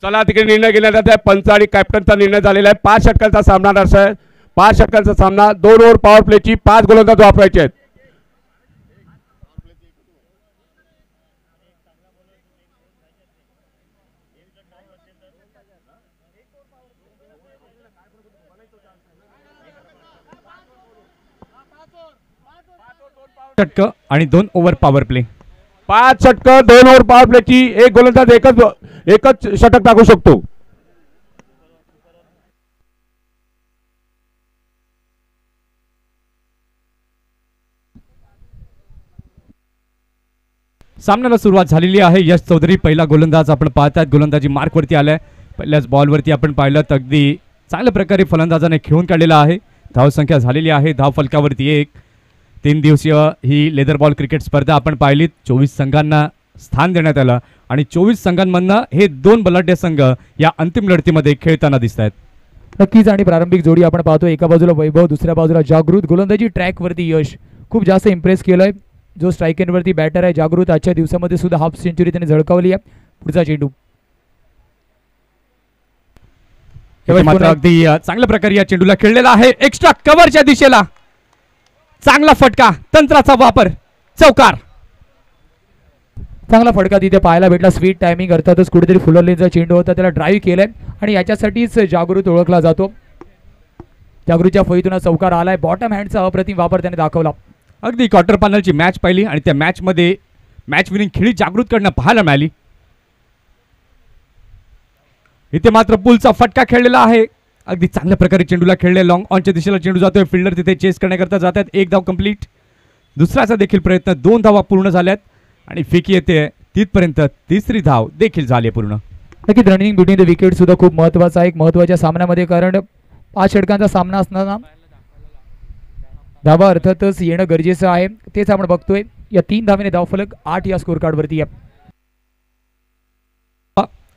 चला तिकडे निर्णय घेण्यात येत आहे. पंच आणि कॅप्टनचा निर्णय झालेला आहे. 5 षटकांचा सामना असा आहे. 5 षटकांचा सामना. 2 ओव्हर पॉवर प्लेची 5 गोलंदाज वापरायचे आहेत. षटक आणि 2 ओव्हर पॉवर प्ले. 5 षटक 2 ओव्हर पॉवर प्लेची. एक गोलंदाज एकच षटक टाकू शकतो. सामन्याला सुरुवात झालेली आहे. यश चौधरी पहिला गोलंदाज आपण पाहतात. गोलंदाजी मार्कवरती आलाय. पहिल्याच बॉलवरती आपण पाहिलं तर अगदी चांगल्या प्रकारे फलंदाजाने खेळून काढलेला आहे. धावसंख्या झालेली आहे. धाव फलकावरती 1. 3 दिवसीय ही लेदर बॉल क्रिकेट स्पर्धा आपण पाहिलीत. 24 संघांना स्थान देण्यात आलं आणि 24 संघांमधनं हे 2 बलाढ्य संघ या अंतिम लढतीमध्ये खेळताना दिसत आहेत. नक्कीच आणि प्रारंभिक जोडी आपण पाहतो. एका बाजूला वैभव, दुसऱ्या बाजूला जागृत. गोलंदाजी ट्रॅकवरती यश खूप जास्त इम्प्रेस केलंय. जो स्ट्राईक एंडवरती बॅटर आहे जागृत, आजच्या दिवसामध्ये सुद्धा हाफ सेंचुरी त्याने झळकावली आहे. पुढचा चेंडू मात्र अगदी चांगल्या प्रकारे या चेंडूला खेळलेला आहे. एक्स्ट्रा कव्हरच्या दिशेला चांगला फटका, तंत्राचा वापर, चौकार. चांगला फटका तिथे पाहायला भेटला. स्वीट टायमिंग अर्थातच कुठेतरी फुलरलेचा चेंडू होता, त्याला ड्राईव्ह केलाय आणि याच्यासाठीच जागृत ओळखला जातो. जागृतच्या फळीतून चौकार आलाय. बॉटम हँडचा अप्रतिम वापर त्याने दाखवला. अगदी क्वार्टर फायनलची मॅच पाहिली आणि त्या मॅचमध्ये मॅच विनिंग खेळी जागृतकडनं पाहायला मिळाली. इथे मात्र पुलचा फटका खेळलेला आहे. अगदी चांगल्या प्रकारे चेंडूला खेळले. लॉंग ऑनच्या दिशेला चेंडू जातोय. फिल्डर तिथे चेस करण्याकरता जातात. 1 धाव कंप्लीट. दुसऱ्याचा देखील प्रयत्न. 2 धावा पूर्ण झाल्यात आणि फेकी येते तिथपर्यंत. तिसरी धाव देखील झाली पूर्ण. नक्कीच रनिंग बिटवीन द विकेट सुद्धा खूप महत्त्वाचा आहे एक महत्त्वाच्या सामन्यामध्ये, कारण 5 षटकांचा सामना असताना धावा अर्थातच येणं गरजेचं आहे. तेच आपण बघतोय. या 3 धावेने धावफलक 8 या स्कोर कार्डवरती आहे.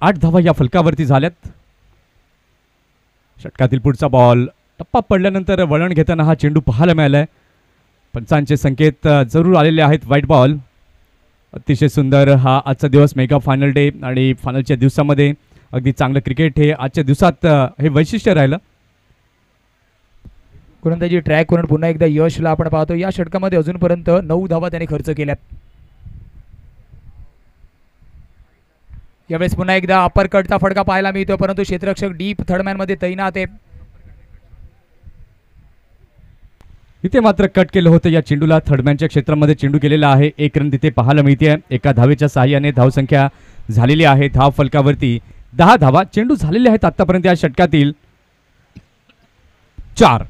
8 धावा या फलकावरती झाल्यात. षटकातील पुढचा बॉल टप्पा पडल्यानंतर वळण घेताना हा चेंडू पाहायला मिळालाय. पंचांचे संकेत जरूर आलेले आहेत. White ball. अतिशय सुंदर हा आजचा दिवस. मेगा फायनल डे आणि फायनलच्या दिवसामध्ये अगदी चांगलं क्रिकेट हे आजच्या दिवसात हे वैशिष्ट्य राहिलं. गोलंदाजी ट्रॅक करून पुन्हा एकदा यशला आपण पाहतो. या षटकामध्ये अजूनपर्यंत 9 धावा त्याने खर्च केल्यात. यावेळेस पुन्हा एकदा अपर कटचा फटका पाहायला मिळतो, परंतु क्षेत्ररक्षक डीप थर्डमॅन मध्ये तैनात आहे. इथे मात्र कट केलं होतं या चेंडूला. थर्डमॅनच्या क्षेत्रामध्ये चेंडू केलेला आहे. 1 रन तिथे पाहायला मिळते. एका धावेच्या सहाय्याने धावसंख्या झालेली आहे. धाव फलकावरती 10 धावा. चेंडू झालेले आहेत आतापर्यंत या षटकातील 4.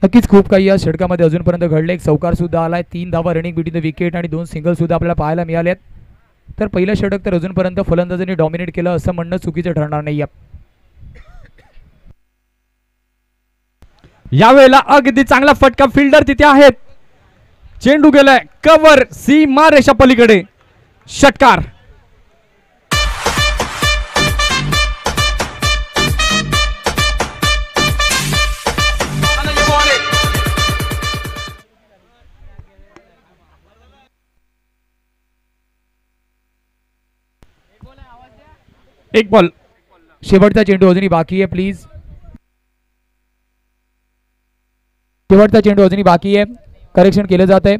नक्कीच खूप काही या षटकामध्ये अजूनपर्यंत घडले. एक चौकार सुद्धा आलाय. 3 धावा रनिंग बिटवीन द विकेट आणि 2 सिंगल सुद्धा आपल्याला पाहायला मिळालेत. तर पहिलं षटक तर अजूनपर्यंत फलंदाजांनी डॉमिनेट केलं असं म्हणणं चुकीचं ठरणार नाही. यावेळेला अगदी चांगला फटका. फिल्डर तिथे आहेत. चेंडू गेलाय कव्हर सीमा रेषा पलीकडे. षटकार. एक बॉल. शेवटचा चेंडू अजूनही बाकी आहे. प्लीज शेवटचा चेंडू अजूनही बाकी आहे. करेक्शन केलं जात आहे.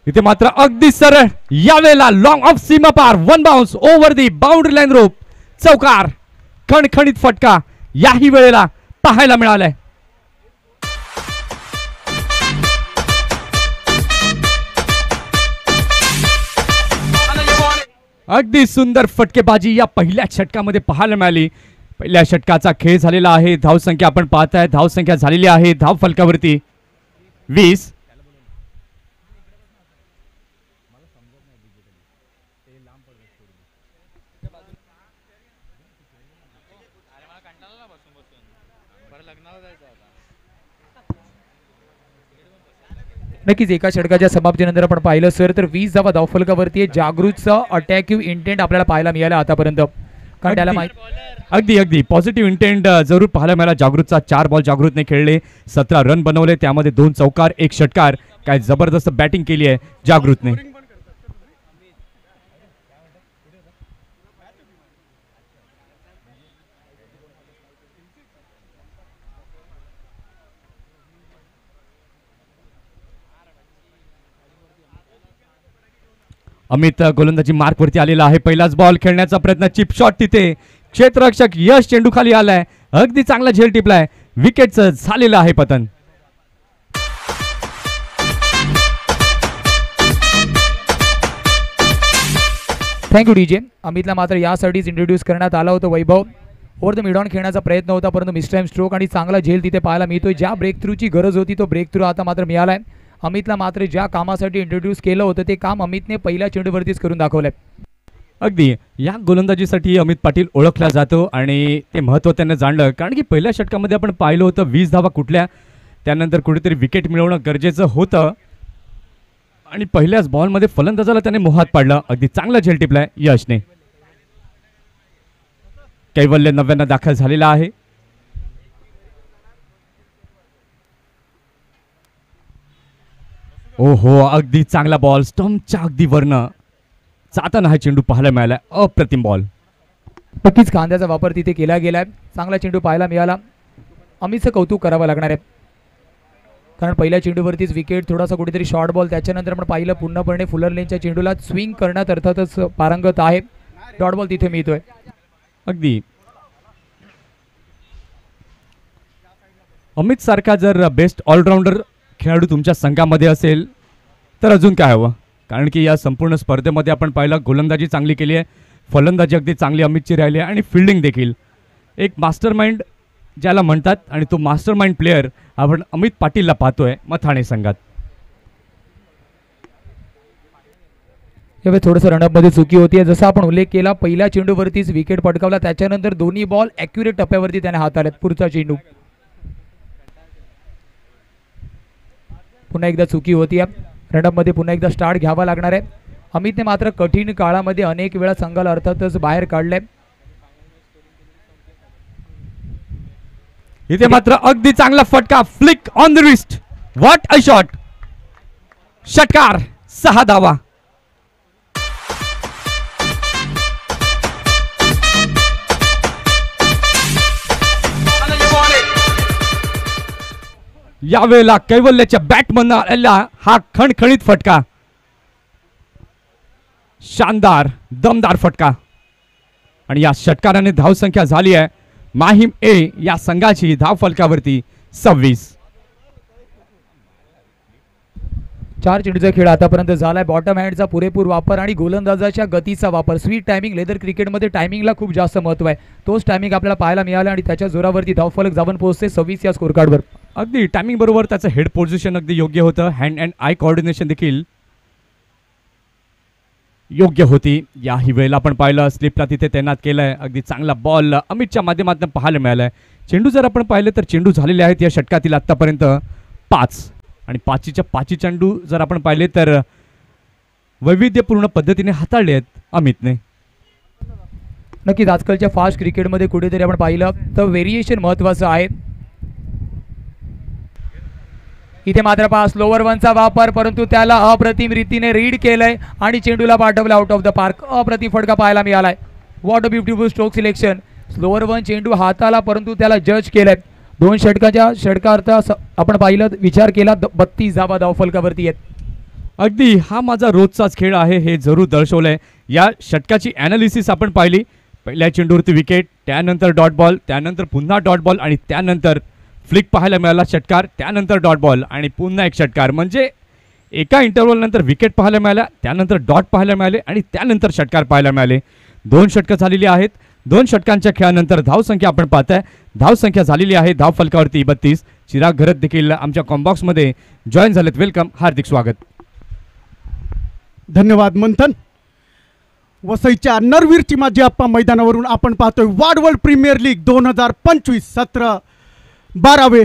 इथे मात्र अगदी सरळ यावेळेला लॉंग ऑफ सीमा पार. 1 bounce over the boundary line rope. चौकार. खणखणीत फटका याही वेळेला पाहायला मिळालाय. अगदी सुंदर फटकेबाजी या पहिल्या षटकामध्ये पाहायला मिळाली. पहिल्या षटकाचा खेळ झालेला आहे. धावसंख्या आपण पाहताय. धावसंख्या झालेली आहे धाव फलकावरती 20. नक्कीच एका षटकाच्या समाप्तीनंतर आपण पाहिलं सर तर 20 धावा धावफलकावरती आहे. जागृतचा अटॅकिव्ह इंटेंट आपल्याला पाहायला मिळाला आतापर्यंत, कारण त्याला अगदी पॉझिटिव्ह इंटेंट जरूर पाहायला मिळाला. जागृतचा 4 बॉल जागृतने खेळले, 17 रन बनवले, त्यामध्ये 2 चौकार 1 षटकार. काय जबरदस्त बॅटिंग केली आहे जागृतने. अमित गोलंदाजी मार्कवरती आलेला आहे. पहिलाच बॉल खेळण्याचा प्रयत्न, चिप शॉट तिथे, क्षेत्ररक्षक यश चेंडू खाली आलाय, अगदी चांगला झेल टिपलाय, विकेटचं झालेलं आहे पतन. Thank you DJ. अमितला मात्र यासाठीच इंट्रोड्यूस करण्यात आला होता. वैभव ओव्हर द मिड ऑन खेळण्याचा प्रयत्न होता, परंतु मिसटाइम स्ट्रोक आणि चांगला झेल तिथे पाहायला मिळतोय. ज्या ब्रेक थ्रूची गरज होती तो ब्रेक थ्रू आता मात्र मिळालाय. अमितला मात्र ज्या कामासाठी इंट्रोड्यूस केलं होतं ते काम अमितने पहिल्या चेंडूवरतीच करून दाखवलंय. अगदी या गोलंदाजीसाठी अमित पाटील ओळखला जातो आणि ते महत्त्व त्यांना जाणलं, कारण की पहिल्या षटकामध्ये आपण पाहिलं होतं 20 धावा कुठल्या, त्यानंतर कुठेतरी विकेट मिळवणं गरजेचं होतं आणि पहिल्याच बॉलमध्ये फलंदाजाला त्याने मोहात पाडलं. अगदी चांगला झेल टिपलाय यशने. कैवल्य 90 दाखल झालेला आहे. ओहो, अगदी चांगला बॉल, स्टंपच्या अगदी वरनं जाताना हा चेंडू पाहायला मिळाला. अप्रतिम बॉल. नक्कीच खांद्याचा वापर तिथे केला गेलाय. चांगला चेंडू पाहायला मिळाला. अमितचं कौतुक करावं लागणार आहे, कारण पहिल्या चेंडूवरतीच विकेट, थोडासा कुठेतरी शॉर्ट बॉल, त्याच्यानंतर आपण पाहिलं पूर्णपणे फुलर लेनच्या चेंडूला स्विंग करण्यात अर्थातच पारंगत आहे. डॉट बॉल तिथे मिळतोय. अगदी अमित सारखा जर बेस्ट ऑलराऊंडर खेळाडू तुमच्या संघामध्ये असेल तर अजून काय हवं, कारण की या संपूर्ण स्पर्धेमध्ये आपण पाहिलं गोलंदाजी चांगली केली आहे, फलंदाजी अगदी चांगली अमितची राहिली आहे आणि फिल्डिंग देखील. एक मास्टरमाइंड ज्याला म्हणतात आणि तो मास्टरमाइंड प्लेअर आपण अमित पाटीलला पाहतोय मथाणे संघात. यावेळी थोडंसं रनअपमध्ये चुकी होती, जसं आपण उल्लेख केला पहिल्या चेंडूवरतीच विकेट पटकावला, त्याच्यानंतर दोन्ही बॉल ॲक्युरेट टप्प्यावरती त्याने हाताळलेत. पुढचा चेंडू पुन्हा एकदा चुकी होती. रनअपमध्ये पुन्हा एकदा स्टार्ट घ्यावा लागणार आहे. अमितने मात्र कठीण काळामध्ये अनेक वेळा संघाला अर्थातच बाहेर काढले. इथे मात्र अगदी चांगला फटका, flick on the wrist, what a shot, षटकार, 6 धावा. यावेळेला कैवल्याच्या बॅटमधून आलेला हा खणखणीत फटका, शानदार दमदार फटका आणि या षटकाराने धावसंख्या झाली आहे माहीम ए या संघाची धाव फलकावरती 26. 4 चेंडूचा खेळ आतापर्यंत झालाय. बॉटम हँडचा पुरेपूर वापर आणि गोलंदाजाच्या गतीचा वापर, स्वीट टायमिंग. लेदर क्रिकेटमध्ये टायमिंगला खूप जास्त महत्त्व आहे. तोच टायमिंग आपल्याला पाहायला मिळाला आणि त्याच्या जोरावरती धावफलक जाऊन पोहोचते 26 या स्कोर कार्डवर. अगदी टायमिंग बरोबर त्याचं हेड पोझिशन अगदी योग्य होतं, हँड अँड आय कोऑर्डिनेशन देखील योग्य होती. याही वेळेला आपण पाहिलं स्लिपला तिथे तैनात केलंय. अगदी चांगला बॉल अमितच्या माध्यमातून पाहायला मिळालाय. चेंडू जर आपण पाहिले तर चेंडू झालेले आहेत या षटकातील आतापर्यंत 5 आणि 5च्या 5 चेंडू जर आपण पाहिले तर वैविध्यपूर्ण पद्धतीने हाताळले आहेत अमितने. नक्कीच आजकालच्या फास्ट क्रिकेटमध्ये कुठेतरी आपण पाहिलं तर व्हेरिएशन महत्त्वाचं आहे. इथे मात्र पहा स्लोवर वनचा वापर, परंतु त्याला अप्रतिम रीतीने रीड केलंय आणि चेंडूला पाठवलं आउट ऑफ द पार्क. अप्रतिम फटका पाहायला मिळालाय. What a beautiful stroke selection. Slower one चेंडू हाताला, परंतु त्याला जज केलंय. 2 षटकार्थ आपण पाहिलं विचार केला 32 धावा धावफलकावरती आहेत. अगदी हा माझा रोजचाच खेळ आहे हे जरूर दर्शवलंय. या षटकाची ॲनालिसिस आपण पाहिली. पहिल्या चेंडूवरती विकेट, त्यानंतर डॉट बॉल, त्यानंतर पुन्हा डॉट बॉल आणि त्यानंतर फ्लिक पाहायला मिळाला, षटकार, त्यानंतर डॉट बॉल आणि पुन्हा एक षटकार. म्हणजे एका इंटरव्हल नंतर विकेट पाहायला मिळाल्या, त्यानंतर डॉट पाहायला मिळाले आणि त्यानंतर षटकार पाहायला मिळाले. 2 षटकं झालेली आहेत. 2 षटकांच्या खेळानंतर धावसंख्या आपण पाहताय, धावसंख्या झालेली आहे धाव फलकावरती 32. चिराग घरत देखील आमच्या कॉम्बॉक्समध्ये जॉईन झालेत. वेलकम, हार्दिक स्वागत. धन्यवाद मंथन. वसईच्या नरवीरची माझी आप्पा मैदानावरून आपण पाहतोय वाडवळ प्रीमियर लीग 2025 सत्र 12वे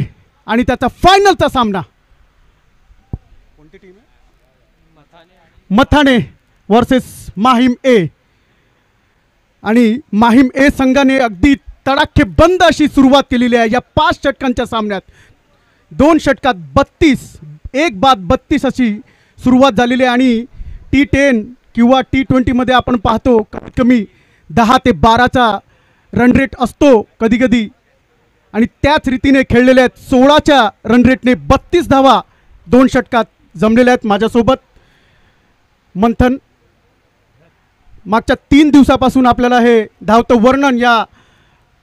आणि त्याचा फायनलचा सामना. मथाणे वर्सेस माहीम ए. आणि माहीम ए संघाने अगदी तडाखेबंद अशी सुरुवात केलेली आहे या 5 षटकांच्या सामन्यात. 2 षटकात 32, एक बाद 32 अशी सुरुवात झालेली आहे. आणि T10 किंवा T20 मध्ये आपण पाहतो कमीत कमी 10 ते 12चा रन रेट असतो कधी कधी, आणि त्याच रीतीने खेळलेले आहेत. 16च्या रन रेटने 32 धावा 2 षटकात जमलेल्या आहेत. माझ्यासोबत मंथन मागच्या 3 दिवसापासून आपल्याला हे धावतं वर्णन या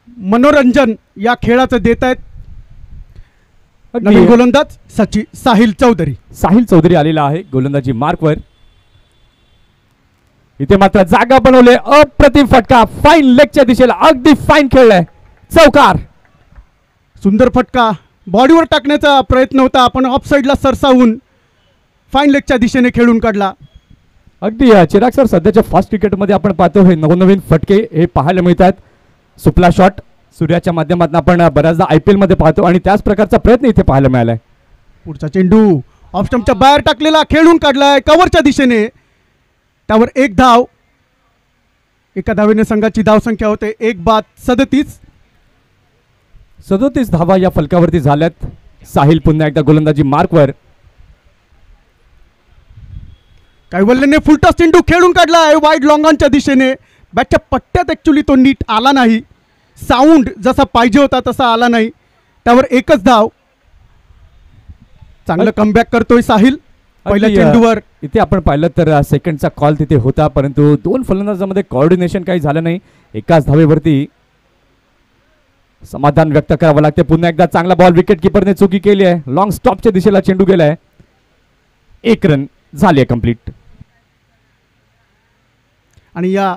मनोरंजन या खेळाचं देत आहेत. नवीन गोलंदाज साहिल चौधरी आलेला आहे गोलंदाजी मार्कवर. इथे मात्र जागा बनवले, अप्रतिम फटका फाईन लेगच्या दिशेला, अगदी फाईन खेळलाय, चौकार. सुंदर फटका बॉडीवर टाकण्याचा प्रयत्न होता, आपण ऑफ साईडला सरसावून फाईन लेगच्या दिशेने खेळून काढला. अगदी चिराग सर, सध्याच्या फास्ट क्रिकेटमध्ये आपण पाहतो हे नवनवीन फटके हे पाहायला मिळतात. सुपला शॉट सूर्याच्या माध्यमातून आपण बऱ्याचदा IPL मध्ये पाहतो आणि त्याच प्रकारचा प्रयत्न इथे पाहायला मिळालाय. पुढचा चेंडू ऑफ स्टंपच्या बाहेर टाकलेला, खेळून काढलाय कव्हरच्या दिशेने. त्यावर 1 धाव, एका धावेने संघाची धावसंख्या होते 1 बाद 37 धावा या फलकावरती झाल्यात. साहिल पुन्हा एकदा गोलंदाजी मार्कवर. कैवल्यने फुलटा चेंडू खेळून काढला आहे वाईड लॉंगॉनच्या दिशेने. बॅटच्या पट्ट्यात ऍक्च्युली तो नीट आला नाही, साऊंड जसा पाहिजे होता तसा आला नाही. त्यावर 1च धाव. चांगलं कमबॅक करतोय साहिल पहिल्या चेंडूवर. इथे आपण पाहिलं तर सेकंडचा कॉल तिथे होता, परंतु 2 फलंदाजांमध्ये कोऑर्डिनेशन काही झालं नाही. एकाच धावेवरती समाधान व्यक्त करावं लागते. पुन्हा एकदा चांगला बॉल, विकेट किपरने चुकी केली आहे. लॉंग स्टॉपच्या दिशेला चेंडू गेलाय. 1 रन झाले कंप्लीट. आणि या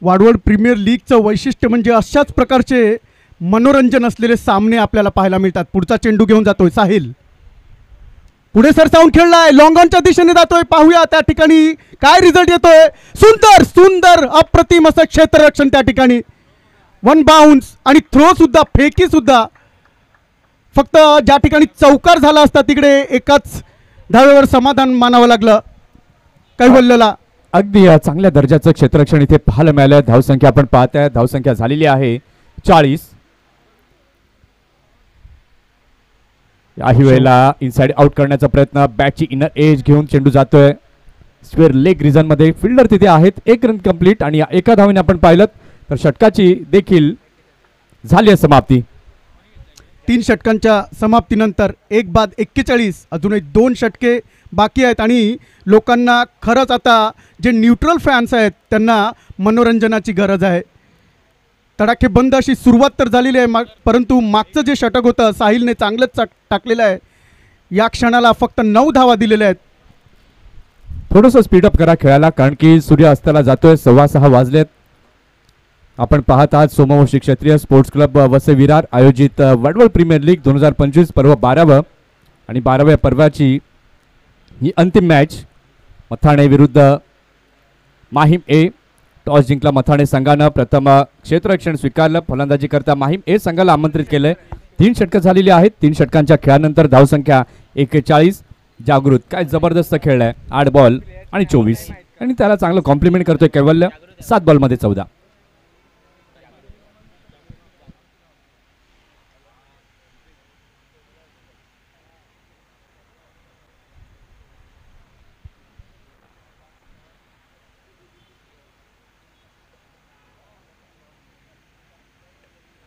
वाडवळ प्रीमियर लीगचं वैशिष्ट्य म्हणजे अशाच प्रकारचे मनोरंजन असलेले सामने आपल्याला पाहायला मिळतात. पुढचा चेंडू घेऊन जातोय साहिल, पुढे सरसावून खेळलाय, लॉंग ऑनच्या दिशेने जातोय. पाहूया त्या ठिकाणी काय रिझल्ट येतोय. सुंदर सुंदर अप्रतिम असं क्षेत्ररक्षण त्या ठिकाणी. 1 बाउन्स आणि थ्रो सुद्धा, फेकी सुद्धा. फक्त ज्या ठिकाणी चौकार झाला असता तिकडे एकाच धावेवर समाधान मानावं लागलं कैवल्यला. अगदी चांगल्या दर्जाचं क्षेत्ररक्षण इथे पाहायला मिळालं. धावसंख्या आपण पाहताय, धावसंख्या झालेली आहे 40. याही वेळेला इनसाइड आउट करण्याचा प्रयत्न, बॅटची इनर एज घेऊन चेंडू जातोय स्क्वेअर लेग रिजन मध्ये. फिल्डर तिथे आहेत. 1 रन कंप्लीट. आणि एका धावेने आपण पाहिलं तर षटकाची देखील झाली आहे समाप्ती. 3 षटकांच्या समाप्तीनंतर 1 बाद 41, अजूनही 2 षटके बाकी आहेत. आणि लोकांना खरंच आता जे न्यूट्रल फॅन्स आहेत त्यांना मनोरंजनाची गरज आहे. तडाखेबंद अशी सुरुवात तर झालेली आहे, परंतु मागचं जे षटक होतं साहिलने चांगलंच टाकलेलं आहे. या क्षणाला फक्त 9 धावा दिलेल्या आहेत. थोडंसं स्पीडअप करा खेळायला, कारण की सूर्य अस्ताला जातोय. 6:15 वाजलेत. आपण पाहत आहात सोमवंशी क्षत्रिय स्पोर्ट्स क्लब वसई विरार आयोजित वाडवळ प्रीमियर लीग 2025 पर्व 12व आणि 12व्या पर्वाची ही अंतिम मॅच. मथाणे विरुद्ध माहीम ए. टॉस जिंकला मथाणे संघानं. प्रथम क्षेत्ररक्षण स्वीकारलं. फलंदाजी करता माहीम ए संघाला आमंत्रित केलंय. 3 षटकं झालेली आहेत. 3 षटकांच्या खेळानंतर धावसंख्या 41. जागृत काय जबरदस्त खेळलाय. 8 बॉल आणि 24, आणि त्याला चांगलं कॉम्प्लिमेंट करतोय कैवल्य. 7 बॉलमध्ये 14.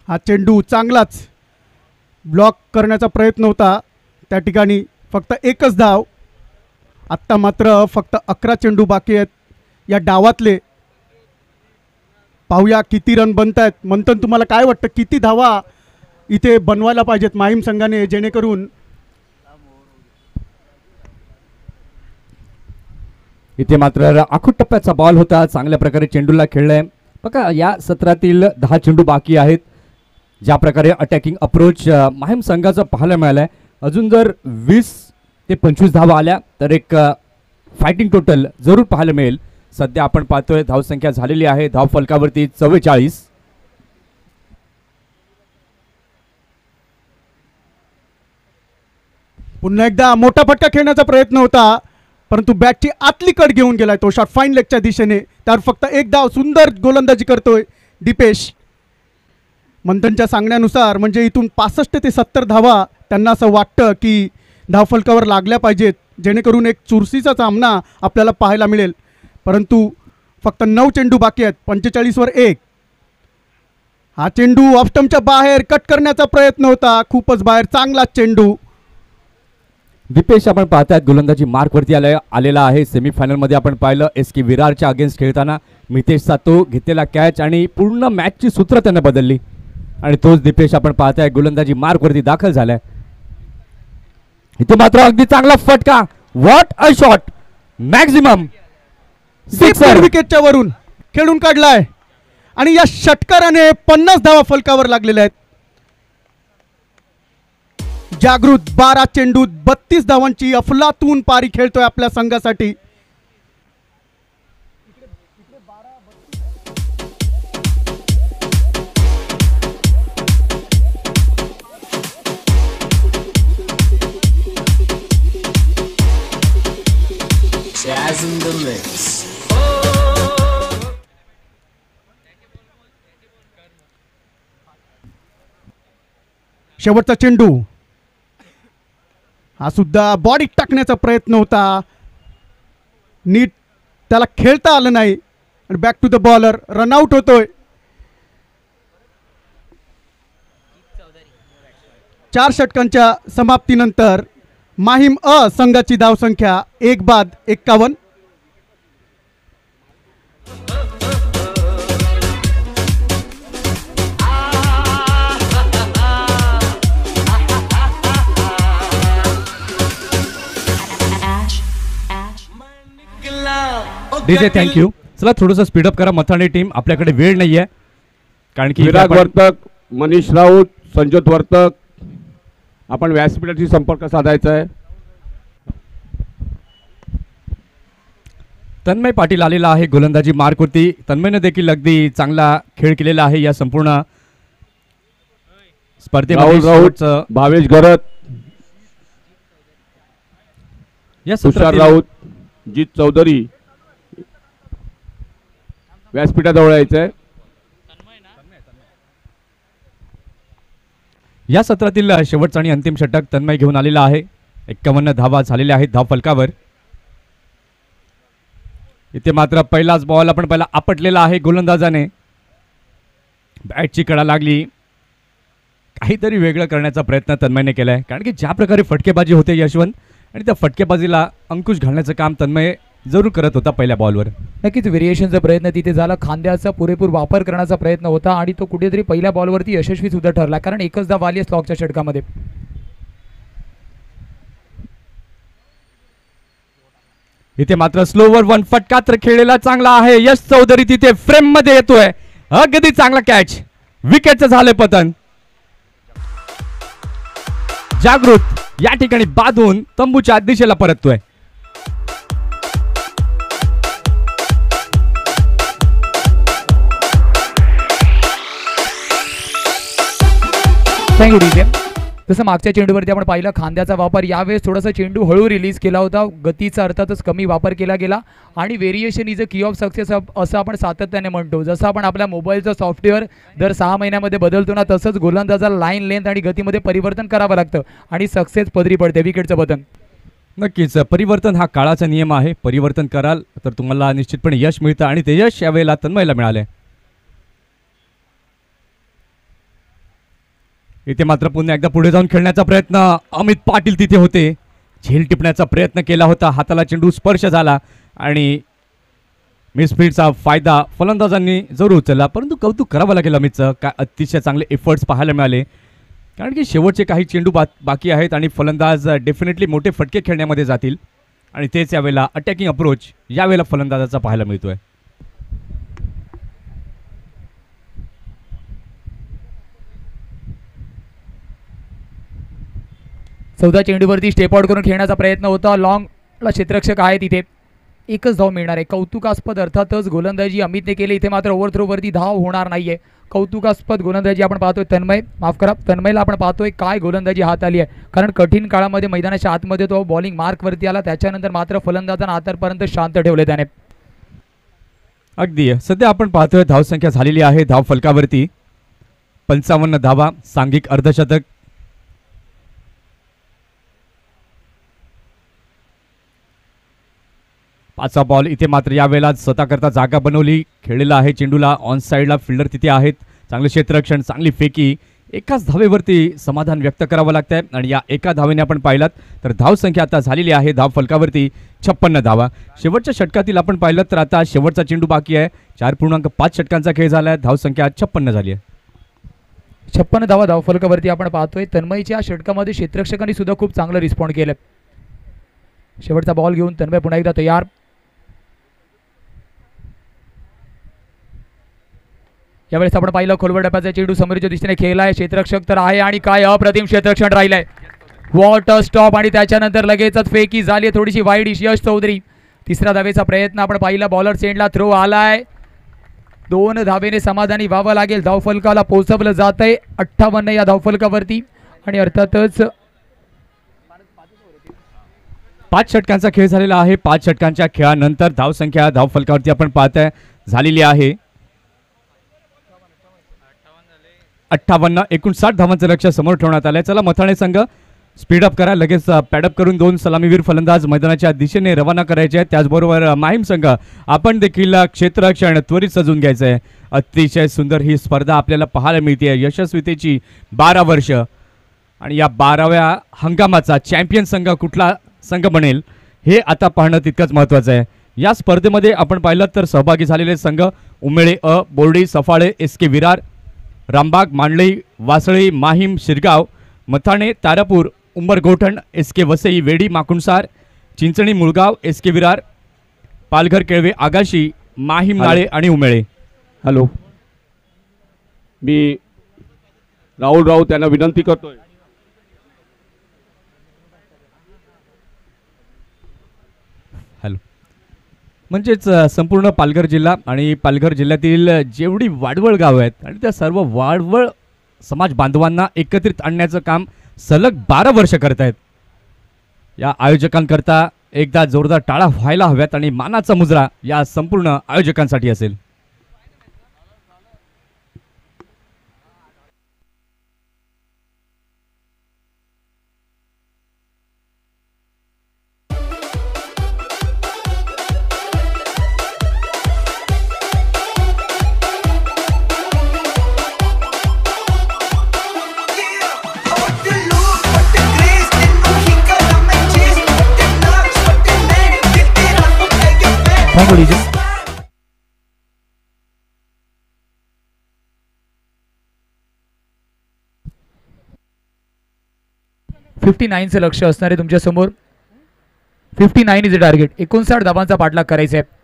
हा चेंडू चांगलाच ब्लॉक करण्याचा प्रयत्न होता. त्या ठिकाणी फक्त 1च धाव. आत्ता मात्र फक्त 11 चेंडू बाकी आहेत या डावातले. पाहूया किती रन बनत आहेत. मंथन, तुम्हाला काय वाटतं किती धावा इथे बनवायला पाहिजेत माहीम संघाने, जेणेकरून इथे मात्र आखूट टप्प्याचा बॉल होता. चांगल्या प्रकारे चेंडूला खेळलाय. बघा या सत्रातील 10 चेंडू बाकी आहेत. ज्या प्रकारे अटॅकिंग अप्रोच माहीम संघाचा पाहायला मिळालाय. अजून जर 20 ते 25 धावा आल्या तर एक फायटिंग टोटल जरूर पाहायला मिळेल. सध्या आपण पाहतोय धावसंख्या झालेली आहे धाव फलकावरती 44. पुन्हा एकदा मोठा फटका खेळण्याचा प्रयत्न होता, परंतु बॅटची आतली कट घेऊन गेलाय तो शॉट फाईन लेगच्या दिशेने. त्यावर फक्त एक धाव. सुंदर गोलंदाजी करतोय दीपेश. मंथनच्या सांगण्यानुसार म्हणजे इथून 65 ते 70 धावा त्यांना असं वाटतं की धावफलकावर लागल्या पाहिजेत, जेणेकरून एक चुरशीचा सामना आपल्याला पाहायला मिळेल. परंतु फक्त 9 चेंडू बाकी आहेत. 45 वर 1. हा चेंडू ऑफस्टमच्या बाहेर कट करण्याचा प्रयत्न होता, खूपच बाहेर. चांगला चेंडू. दीपेश आपण पाहतायत गोलंदाजी मार्कवरती आलेला आहे. सेमीफायनलमध्ये आपण पाहिलं SK विरारच्या अगेन्स्ट खेळताना मितेश सातो घेतलेला कॅच आणि पूर्ण मॅचची सूत्र त्याने बदलली आणि तोच दीपेश आपण पाहताय गोलंदाजी मार्कवरती दाखल झालाय. इथे मात्र अगदी चांगला फटका. What a shot. Maximum sixer विकेटच्या वरून खेळून काढलाय आणि या षटकाराने 50 धावा फलकावर लागलेल्या आहेत. जागृत 12 चेंडूत 32 धावांची अफलातून पारी खेळतोय आपल्या संघासाठी. शेवटचा चेंडू. हा सुद्धा बॉडी टाकण्याचा प्रयत्न होता, नीट त्याला खेळता आलं नाही आणि back to the bowler. Run out होतोय. 4 षटकांच्या समाप्तीनंतर माहीम अ संघाची धावसंख्या 1 बाद 51. DJ thank you. चला थोडंसं स्पीडअप करा मथाणे टीम, आपल्याकडे वेळ नाहीये. कारण की विराग वर्तक, मनीष राऊत, संजोत वर्तक आपण व्यासपीठाशी संपर्क साधायचा आहे. तन्मय पाटील आलेला आहे गोलंदाजी मार्कवरती. तन्मयने देखील अगदी चांगला खेळ केलेला आहे या संपूर्ण स्पर्धेमध्ये. भावेश गरत, या तुषार राऊत, जीत चौधरी व्यासपीठाजवळ यायचंय. या सत्रातील शेवटचा आणि अंतिम षटक तन्मय घेऊन आलेला आहे. 51 धावा झालेल्या आहेत धाव फलकावर. इथे मात्र पहिलाच बॉल आपण पहिला आपटलेला आहे गोलंदाजाने. बॅटची कडा लागली. काहीतरी वेगळं करण्याचा प्रयत्न तन्मयने केलाय, कारण की ज्या प्रकारे फटकेबाजी होते यशवंत, आणि त्या फटकेबाजीला अंकुश घालण्याचं काम तन्मय जरूर करत होता पहिल्या बॉलवर. नक्कीच व्हेरिएशनचा प्रयत्न तिथे झाला. खांद्याचा पुरेपूर वापर करण्याचा प्रयत्न होता आणि तो कुठेतरी पहिल्या बॉलवरती यशस्वी सुद्धा ठरला, कारण एकच धाव आली स्लॉगच्या षटकामध्ये. इथे मात्र स्लोवर 1 फटका तर खेळलेला चांगला आहे. यश चौधरी तिथे फ्रेम मध्ये येतोय. अगदी चांगला कॅच. विकेटचं झालंय पतन. जागृत या ठिकाणी बांधून तंबूच्या दिशेला परततोय. Thank you DJ. जसं मागच्या चेंडूवरती आपण पाहिलं खांद्याचा वापर, यावेळेस थोडासा चेंडू हळू रिलीज केला होता. गतीचा अर्थातच कमी वापर केला गेला आणि व्हेरिएशन इज अ की ऑफ सक्सेस असं आपण सातत्याने म्हणतो. जसं आपण आपल्या मोबाईलचं सॉफ्टवेअर दर 6 महिन्यामध्ये बदलतो ना, तसंच गोलंदाजाला लाईन लेंथ आणि गतीमध्ये परिवर्तन करावं लागतं आणि सक्सेस पदरी पडते. विकेटचं बटन. नक्कीच परिवर्तन हा काळाचा नियम आहे. परिवर्तन कराल तर तुम्हाला निश्चितपणे यश मिळतं आणि ते यश यावेळेला तन्मयला मिळाले. इथे मात्र पुन्हा एकदा पुढे जाऊन खेळण्याचा प्रयत्न. अमित पाटील तिथे होते. झेल टिपण्याचा प्रयत्न केला होता. हाताला चेंडू स्पर्श झाला आणि मिसफील्डचा फायदा फलंदाजांनी जरूर उचलला, परंतु कौतुक करावं लागेल अमितचं. काय अतिशय चांगले एफर्ट्स पाहायला मिळाले, कारण की शेवटचे काही चेंडू बाकी आहेत आणि फलंदाज डेफिनेटली मोठे फटके खेळण्यामध्ये जातील आणि तेच यावेळेला अटॅकिंग अप्रोच यावेळेला फलंदाजाचा पाहायला मिळतोय. चौदा चेंडूवरती स्टेप आउट करून खेळण्याचा प्रयत्न होता. लॉंगला क्षेत्ररक्षक आहे तिथे. एकच धाव मिळणार आहे. कौतुकास्पद अर्थातच गोलंदाजी अमितने केली. इथे मात्र ओव्हर थ्रोवरती धाव होणार नाहीये. कौतुकास्पद गोलंदाजी आपण पाहतोय. तन्मयला आपण पाहतोय काय गोलंदाजी हात आली आहे. कारण कठीण काळामध्ये मैदानाच्या आतमध्ये तो बॉलिंग मार्कवरती आला, त्याच्यानंतर मात्र फलंदाजांना आतापर्यंत शांत ठेवले त्याने. अगदी सध्या आपण पाहतोय धावसंख्या झालेली आहे धाव फलकावरती 55 धावा, सांघिक अर्धशतक. पाचवा बॉल इथे मात्र यावेळेला स्वतःकरता जागा बनवली, खेळलेला आहे चेंडूला. ऑन साईडला फिल्डर तिथे आहेत. चांगले क्षेत्ररक्षण, चांगली फेकी. एकाच धावेवरती समाधान व्यक्त करावं लागतंय आणि या एका धावेने आपण पाहिलात तर धावसंख्या आता झालेली आहे धाव फलकावरती 56 धावा. शेवटच्या षटकातील आपण पाहिलं तर आता शेवटचा चेंडू बाकी आहे. 4.5 षटकांचा खेळ झाला आहे. धावसंख्या 56 झाली आहे. 56 धावा धाव फलकावरती आपण पाहतोय. तन्मयच्या षटकामध्ये क्षेत्ररक्षकांनी सुद्धा खूप चांगलं रिस्पॉन्ड केलं. शेवटचा बॉल घेऊन तन्मय पुन्हा एकदा तयार. यावेळेस आपण पाहिलं खोलवर डब्याचा चेंडू समोरच्या दिशेने खेळलाय. क्षेत्ररक्षक तर आहे आणि काय अप्रतिम क्षेत्ररक्षण राहिलंय. वॉट अ स्टॉप आणि त्याच्यानंतर लगेचच फेकी झाली थोडीशी वाईड. यश चौधरी तिसऱ्या धावेचा प्रयत्न आपण पाहिला. बॉलर सेंडला थ्रो आलाय. 2 धावेने समाधानी व्हावं लागेल. धावफलकाला पोहोचवलं जात आहे 58 या धावफलकावरती आणि अर्थातच 5 षटकांचा खेळ झालेला आहे. 5 षटकांच्या खेळानंतर धावसंख्या धावफलकावरती आपण पाहताय झालेली आहे 58. 59 धावांचं लक्ष समोर ठेवण्यात आलंय. चला मथाणे संघ स्पीडअप करा. लगेच पॅडअप करून 2 सलामीवीर फलंदाज मैदानाच्या दिशेने रवाना करायचे आहेत. त्याचबरोबर माहीम संघ आपण देखील क्षेत्ररक्षण त्वरित सजून घ्यायचं आहे. अतिशय सुंदर ही स्पर्धा आपल्याला पाहायला मिळते. यशस्वीतेची 12 वर्ष आणि या 12व्या हंगामाचा चॅम्पियन संघ कुठला संघ बनेल हे आता पाहणं तितकंच महत्त्वाचं आहे. या स्पर्धेमध्ये आपण पाहिलं तर सहभागी झालेले संघ उमेळे अ, बोर्डी, सफाळे, SK विरार, रामबाग, मांडळी, वासळी, माहीम, शिरगाव, मथाणे, तारापूर, उंबरगोठण, SK वसई, वेडी, माकुणसार, चिंचणी, मुळगाव, SK विरार, पालघर, केळवे, आगाशी, माहीम, नाळे आणि उमेळे. हॅलो, मी राहुल राऊत यांना विनंती करतोय. हॅलो, म्हणजेच संपूर्ण पालघर जिल्हा आणि पालघर जिल्ह्यातील जेवढी वाडवळ गावं आहेत आणि त्या सर्व वाडवळ समाज बांधवांना एकत्रित आणण्याचं काम सलग 12 वर्ष करत आहेत. या आयोजकांकरता एकदा जोरदार टाळा व्हायला हव्यात आणि मानाचा मुजरा या संपूर्ण आयोजकांसाठी असेल. Congratulations. 59चं लक्ष असणारे तुमच्या समोर. 59 इज अ टार्गेट. 59 धावांचा पाठलाग करायचा आहे.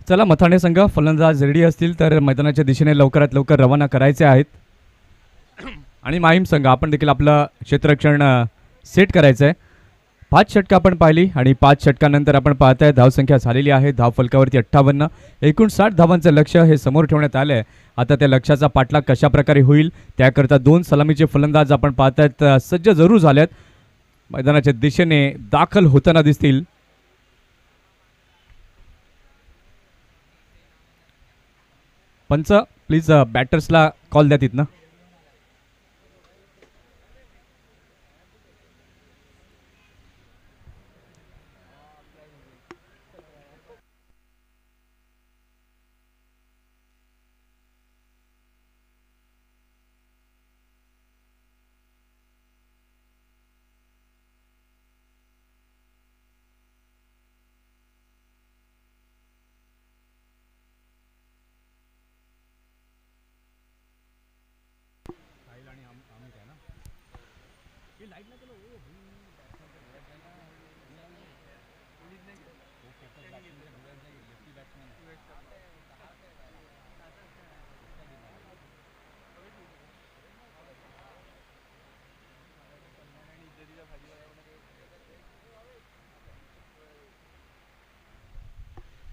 चला मथाणे संघ फलंदाज रेडी असतील तर मैदानाच्या दिशेने लवकरात लवकर रवाना करायचे आहेत. आणि माहीम संघ आपण देखील आपलं क्षेत्ररक्षण सेट करायचं आहे. 5 षटकं आपण पाहिली आणि 5 षटकानंतर आपण पाहताय धावसंख्या झालेली आहे धाव फलकावरती 58, एकूण 60 धावांचं लक्ष्य हे समोर ठेवण्यात आलं आहे. आता त्या लक्ष्याचा पाठलाग कशा प्रकारे होईल त्याकरता 2 सलामीचे फलंदाज आपण पाहतायत सज्ज जरूर झाल्यात, मैदानाच्या दिशेने दाखल होताना दिसतील. पंच प्लीज बॅटर्सला कॉल द्या तिथनं.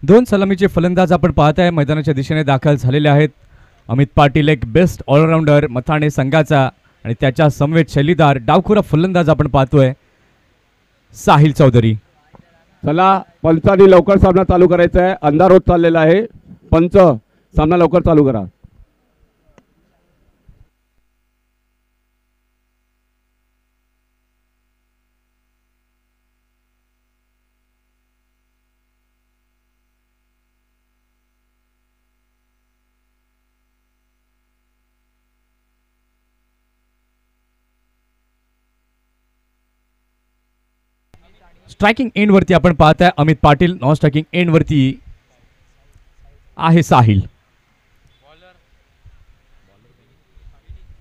दोन सलामीचे फलंदाज आपण पाहताय मैदानाच्या दिशेने दाखल झालेले आहेत. अमित पाटील एक बेस्ट ऑलराऊंडर मथाणे संघाचा आणि त्याच्या समवेत शैलीदार डावखुरा फलंदाज आपण पाहतोय साहिल चौधरी. चला पंचांनी लवकर सामना चालू करायचा आहे, अंधार होत चाललेला आहे. पंच सामना लवकर चालू करा. स्ट्रायकिंग एंड वरती आपण पाहताय Amit Patil, non striking end वरती आहे साहिल.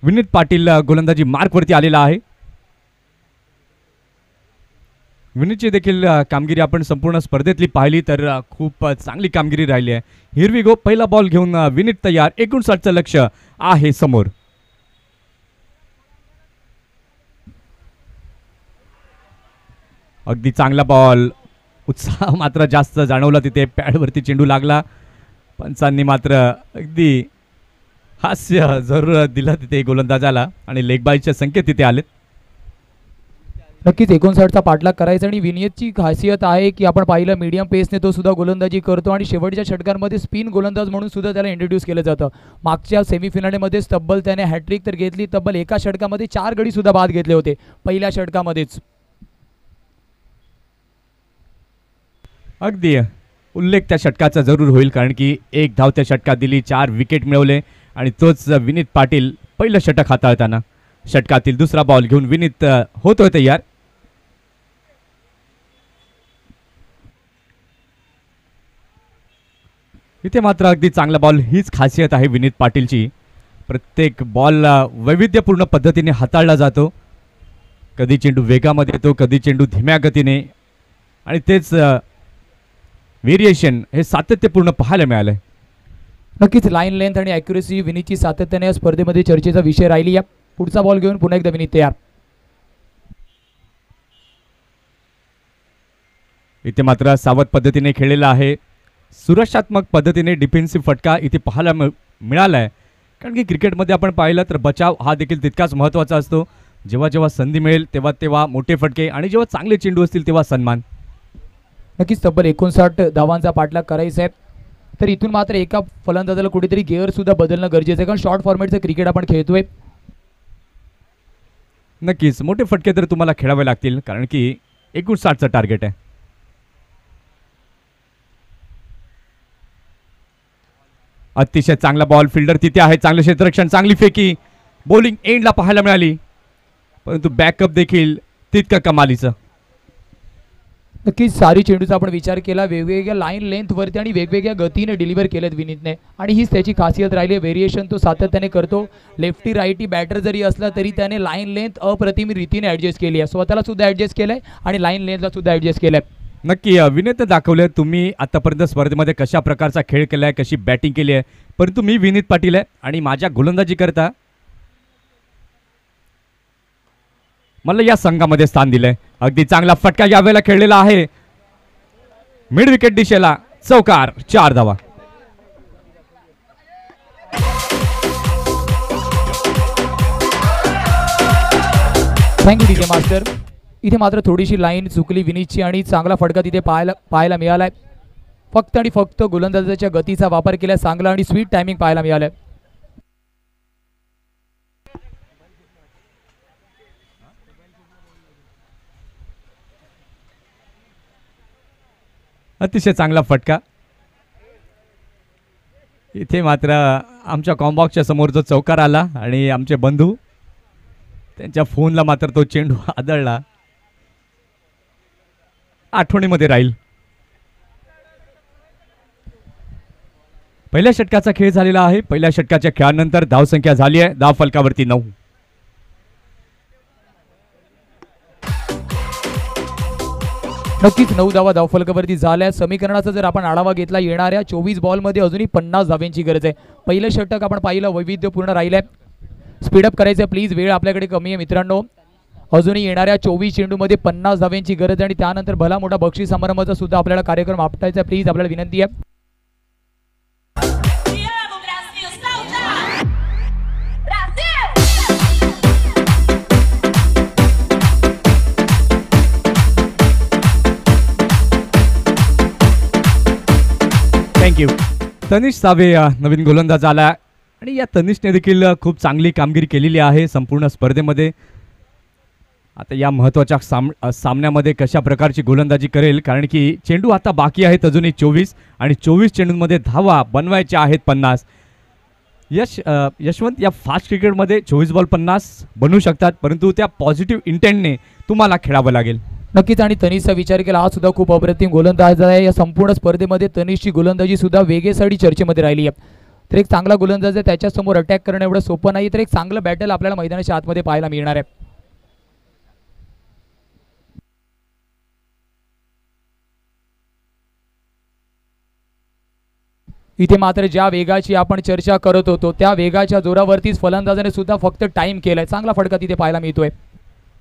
विनीत पाटील गोलंदाजी मार्क वरती आलेला आहे. विनीतची देखील कामगिरी आपण संपूर्ण स्पर्धेतली पाहिली तर खूप चांगली कामगिरी राहिली आहे. हिरवी गो पहिला बॉल घेऊन विनीत तयार, 59चं लक्ष आहे समोर. अगदी चांगला बॉल, उत्साह मात्र जास्त जाणवला तिथे. पॅडवरती चेंडू लागला, पंचांनी मात्र अगदी हास्य जरूर दिलं तिथे गोलंदाजाला आणि लेगबाईचे संकेत तिथे आलेत. नक्कीच 59चा पाठलाग करायचा आणि विनियतची खासियत आहे की आपण पाहिलं मीडियम पेसने तो सुद्धा गोलंदाजी करतो आणि शेवटच्या षटकांमध्ये स्पिन गोलंदाज म्हणून सुद्धा त्याला इंट्रोड्यूस केलं जातं. मागच्या सेमीफायनलमध्ये तब्बल त्याने हॅट्रिक तर घेतली, तब्बल एका षटकामध्ये 4 गडी सुद्धा बाद घेतले होते पहिल्या षटकामध्येच. अगदी उल्लेख त्या षटकाचा जरूर होईल कारण की 1 धाव त्या षटकात दिली, 4 विकेट मिळवले आणि तोच विनीत पाटील पहिलं षटक हाताळताना. षटकातील दुसरा बॉल घेऊन विनीत होतोय तयार. इथे मात्र अगदी चांगला बॉल, हीच खासियत आहे विनीत पाटीलची. प्रत्येक बॉल वैविध्यपूर्ण पद्धतीने हाताळला जातो. कधी चेंडू वेगामध्ये येतो, कधी चेंडू धीम्या गतीने आणि तेच व्हेरिएशन हे सातत्यपूर्ण पाहायला मिळालंय. नक्कीच लाईन लेंथ आणि ॲक्युरेसी विनीतची सातत्याने या स्पर्धेमध्ये चर्चेचा विषय राहिली. या पुढचा बॉल घेऊन पुन्हा एकदा विनीत तयार. इथे मात्र सावध पद्धतीने खेळलेला आहे. सुरक्षात्मक पद्धतीने डिफेन्सिव्ह फटका इथे पाहायला मिळालाय कारण की क्रिकेटमध्ये आपण पाहिलं तर बचाव हा देखील तितकाच महत्त्वाचा असतो. जेव्हा जेव्हा संधी मिळेल तेव्हा तेव्हा मोठे फटके आणि जेव्हा चांगले चेंडू असतील तेव्हा सन्मान. नक्कीच तब्बल 59 धावांचा पाठलाग करायचा आहे तर इथून मात्र एका फलंदाजाला कुठेतरी गेअर सुद्धा बदलणं गरजेचं आहे कारण शॉर्ट फॉर्मॅटचं क्रिकेट आपण खेळतोय. नक्कीच मोठे फटके तर तुम्हाला खेळावे लागतील कारण की 59चं टार्गेट आहे. अतिशय चांगला बॉल, फिल्डर तिथे आहे, चांगलं क्षेत्ररक्षण, चांगली फेकी, बॉलिंग एंडला पाहायला मिळाली परंतु बॅकअप देखील तितकं कमालीचं. नक्कीच सारी चेंडूचा आपण विचार केला, वेगवेगळ्या लाईन लेंथवरती आणि वेगवेगळ्या गतीने डिलिव्हर केलेत विनीतने आणि हीच त्याची खासियत राहिली. व्हेरिएशन तो सातत्याने करतो. लेफ्टी राईटी बॅटर जरी असला तरी त्याने लाईन लेंथ अप्रतिम रीतीने ॲडजस्ट केली आहे. स्वतःला सुद्धा ॲडजस्ट केलंय आणि लाईन लेंथला सुद्धा ॲडजस्ट केलंय. नक्की विनीत दाखवले तुम्ही आतापर्यंत स्पर्धेमध्ये कशा प्रकारचा खेळ केलाय, कशी बॅटिंग केली आहे. परंतु मी विनीत पाटील आहे आणि माझ्या गोलंदाजी करता मला या संघामध्ये स्थान दिलंय. अगदी चांगला फटका यावेळेला खेळलेला आहे. मिड विकेट दिशेला चौकार, 4 धावा. Thank you DJ master. इथे मात्र थोडीशी लाईन चुकली विनीतची आणि चांगला फटका तिथे पाहायला मिळालाय. फक्त आणि फक्त गोलंदाजाच्या गतीचा वापर केला, चांगला आणि स्वीट टायमिंग पाहायला मिळालाय. अतिशय चांगला फटका. इथे मात्र आमच्या कॉम्बॉक्सच्या समोर जो चौकार आला आणि आमचे बंधू त्यांच्या फोनला मात्र तो चेंडू आदळला. आठवणीमध्ये राहील. पहिल्या षटकाचा खेळ झालेला आहे. पहिल्या षटकाच्या खेळानंतर धावसंख्या झाली आहे धाव फलकावरती 9. नक्कीच 9 धावा धावफलकावरती झाल्या. समीकरणाचा जर आपण आढावा घेतला, येणाऱ्या 24 बॉलमध्ये अजूनही 50 धाव्यांची गरज आहे. पहिलं षटक आपण पाहिलं वैविध्यपूर्ण राहिलंय. स्पीडअप करायचं प्लीज, वेळ आपल्याकडे कमी आहे मित्रांनो. अजूनही येणाऱ्या 24 चेंडूमध्ये 50 धाव्यांची गरज आहे आणि त्यानंतर भला मोठा बक्षीस समारंभाचा सुद्धा आपल्याला कार्यक्रम आपटायचा. प्लीज आपल्याला विनंती आहे. थँक्यू. तनिष सावे नवीन गोलंदाज आला आणि या तनिषने देखील खूप चांगली कामगिरी केलेली आहे संपूर्ण स्पर्धेमध्ये. आता या महत्त्वाच्या सामन्यामध्ये कशा प्रकारची गोलंदाजी करेल, कारण की चेंडू आता बाकी आहेत अजूनही 24 आणि 24 चेंडूंमध्ये धावा बनवायच्या आहेत 50. यशवंत, या फास्ट क्रिकेटमध्ये 24 बॉल 50 बनवू शकतात, परंतु त्या पॉझिटिव्ह इंटेंटने तुम्हाला खेळावं लागेल. नक्कीच. आणि तनिषचा विचार केला, हा सुद्धा खूप अप्रतिम गोलंदाज आहे. या संपूर्ण स्पर्धेमध्ये तनिषची गोलंदाजी सुद्धा वेगळ्यासाठी चर्चेमध्ये राहिली आहे. तर एक चांगला गोलंदाज आहे, त्याच्यासमोर अटॅक करणं एवढं सोपं नाही. तर एक चांगलं बॅटल आपल्याला मैदानाच्या आतमध्ये पाहायला मिळणार आहे. इथे मात्र ज्या वेगाची आपण चर्चा करत होतो त्या वेगाच्या जोरावरतीच फलंदाजाने सुद्धा फक्त टाइम केलाय. चांगला फटका तिथे पाहायला मिळतोय.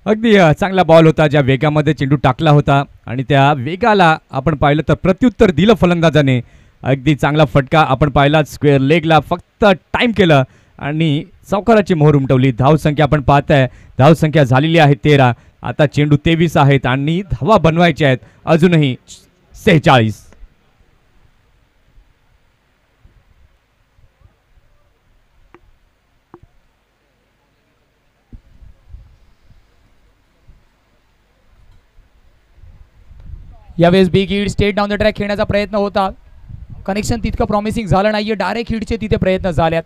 अगदी चांगला बॉल होता, ज्या वेगामध्ये चेंडू टाकला होता आणि त्या वेगाला आपण पाहिलं तर प्रत्युत्तर दिलं फलंदाजाने. अगदी चांगला फटका आपण पाहिला, स्क्वेअर लेगला फक्त टाइम केलं आणि चौकाराची मोहर उमटवली. धावसंख्या आपण पाहताय, धावसंख्या झालेली आहे 13. आता चेंडू 23 आहेत आणि धावा बनवायच्या आहेत अजूनही 46. यावेळेस big hit state down the track खेळण्याचा प्रयत्न होता. कनेक्शन तितकं प्रॉमिसिंग झालं नाहीये. डायरेक्ट हिटचे तिथे प्रयत्न झाल्यात.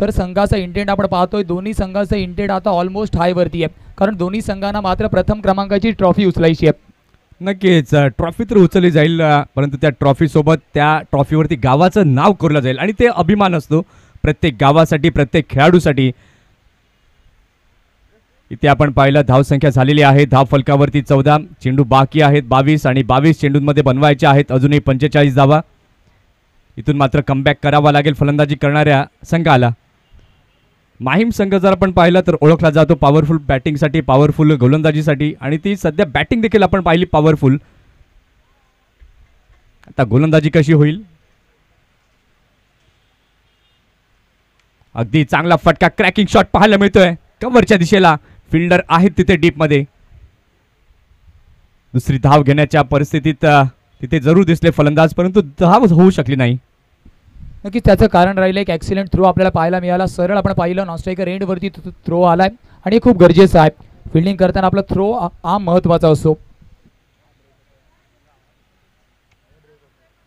तर संघाचा इंटेंट आपण पाहतोय, दोन्ही संघाचा इंटेंट आता ऑलमोस्ट हायवरती आहे, कारण दोन्ही संघांना मात्र प्रथम क्रमांकाची ट्रॉफी उचलायची आहे. नक्कीच ट्रॉफी तर उचलली जाईल, परंतु त्या ट्रॉफीसोबत त्या ट्रॉफीवरती गावाचं नाव कोरलं जाईल आणि ते अभिमान असतो प्रत्येक गावासाठी, प्रत्येक खेळाडूसाठी. इथे आपण पाहिलं धावसंख्या झालेली आहे धाव फलकावरती 14. चेंडू बाकी आहेत 22 आणि 22 चेंडूंमध्ये बनवायचे आहेत अजूनही 45 धावा. इथून मात्र कमबॅक करावा लागेल फलंदाजी करणाऱ्या संघाला. माहीम संघ जर आपण पाहिला तर ओळखला जातो पॉवरफुल बॅटिंगसाठी, पॉवरफुल गोलंदाजीसाठी आणि ती सध्या बॅटिंग देखील आपण पाहिली पॉवरफुल. आता गोलंदाजी कशी होईल? अगदी चांगला फटका, क्रॅकिंग शॉट पाहायला मिळतोय कव्हरच्या दिशेला. फिल्डर आहेत तिथे डीप मध्ये. दुसरी धाव घेण्याच्या परिस्थितीत तिथे जरूर दिसले फलंदाज, परंतु धाव होऊ शकली नाही. नक्कीच त्याचं कारण राहिलं एक ॲक्सिलेंट थ्रो आपल्याला पाहायला मिळाला. सरळ आपण पाहिलं नॉनस्ट्रायकर एंडवरती थ्रो आलाय आणि खूप गरजेचं आहे. फिल्डिंग करताना आपला थ्रो हा महत्त्वाचा असतो.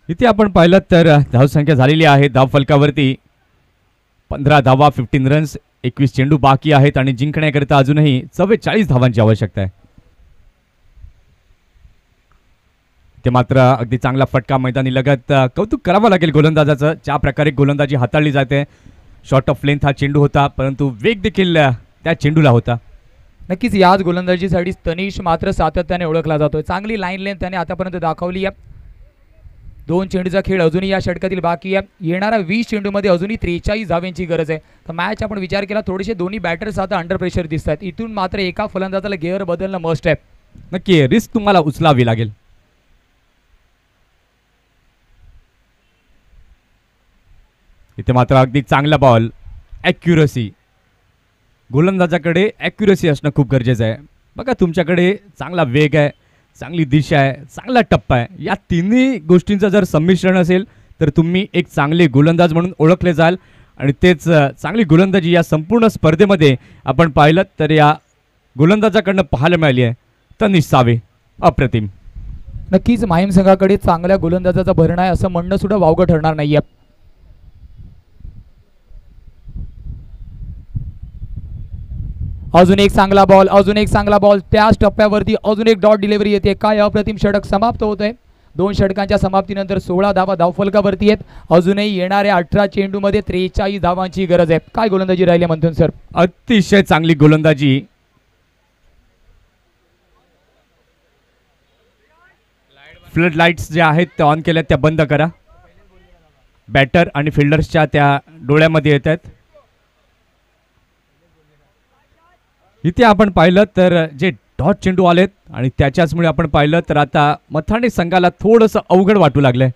इथे आपण पाहिलं तर धावसंख्या झालेली आहे धाव फलकावरती 15 धावा, 15 रन्स, 21 चेंडू बाकी आहेत आणि जिंकण्याकरिता अजूनही 44 धावांची आवश्यकता आहे. ते मात्र अगदी चांगला फटका मैदानी लगत. कौतुक करावं लागेल गोलंदाजाचं, ज्या प्रकारे गोलंदाजी हाताळली जाते. शॉर्ट ऑफ लेंथ हा चेंडू होता, परंतु वेग देखील त्या चेंडूला होता. नक्कीच याच गोलंदाजीसाठी तनिष मात्र सातत्याने ओळखला जातोय. चांगली लाईन लेंथ त्याने आतापर्यंत दाखवली आहे. 2 चेंडूचा खेळ अजूनही या षटकातील बाकी आहे. येणाऱ्या 20 चेंडूमध्ये अजूनही 43 धावांची गरज आहे. तर मॅच आपण विचार केला थोडेसे दोन्ही बॅटर्स आता अंडर प्रेशर दिसत आहेत. इथून मात्र एका फलंदाजाला गिअर बदलणं मस्ट आहे. नक्की रिस्क तुम्हाला उचलावी लागेल. इथे मात्र अगदी चांगला बॉल, ॲक्युरसी. गोलंदाजाकडे ॲक्युरसी असणं खूप गरजेचं आहे. बघा तुमच्याकडे चांगला वेग आहे, चांगली दिशा आहे, चांगला टप्पा आहे. या तिन्ही गोष्टींचं जर संमिश्रण असेल तर तुम्ही एक चांगले गोलंदाज म्हणून ओळखले जाल. आणि तेच चांगली गोलंदाजी या संपूर्ण स्पर्धेमध्ये आपण पाहिलं तर या गोलंदाजाकडनं पाहायला मिळाली आहे. तनिष सावे अप्रतिम. नक्कीच माहीम संघाकडे चांगल्या गोलंदाजाचा भरणा आहे असं म्हणणं सुद्धा वावगं ठरणार नाहीये. अजून एक चांगला बॉल, अजून एक चांगला बॉल. त्याच टप्प्यावरती अजून एक डॉट डिलिव्हरी येते. काय अप्रतिम षटक समाप्त होत आहे. 2 षटकांच्या समाप्तीनंतर 16 धावा धावफलकावरती आहेत. अजूनही येणाऱ्या 18 चेंडूमध्ये 43 धावांची गरज आहे. काय गोलंदाजी राहिली मंथन सर? अतिशय चांगली गोलंदाजी. फ्लड लाईट्स ज्या आहेत त्या ऑन केल्या त्या बंद करा. बॅटर आणि फिल्डर्सच्या त्या डोळ्यामध्ये येत आहेत. इथे आपण पाहिलं तर जे डॉट चेंडू आलेत आणि त्याच्याचमुळे आपण पाहिलं तर आता मथाणे संघाला थोडंसं अवघड वाटू लागलंय.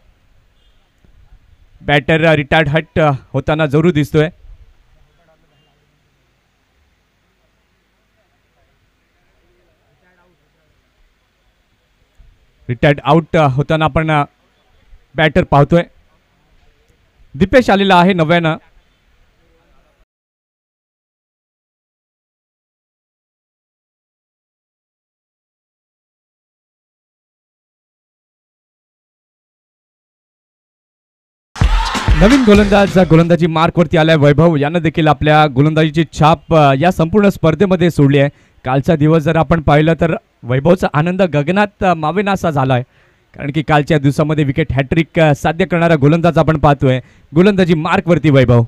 बॅटर रिटायर्ड हट होताना जरूर दिसतोय. रिटायर्ड आउट होताना आपण बॅटर पाहतोय. दिपेश आलेला आहे नव्यानं. नवीन गोलंदाज गोलंदाजी मार्कवरती आलाय वैभव. यानं देखील आपल्या गोलंदाजीची छाप या संपूर्ण स्पर्धेमध्ये सोडली आहे. कालचा दिवस जर आपण पाहिलं तर वैभवचा आनंद गगनात मावेनासा झाला आहे. कारण की कालच्या दिवसामध्ये विकेट हॅट्रिक साध्य करणारा गोलंदाज आपण पाहतोय. गोलंदाजी मार्कवरती वैभव.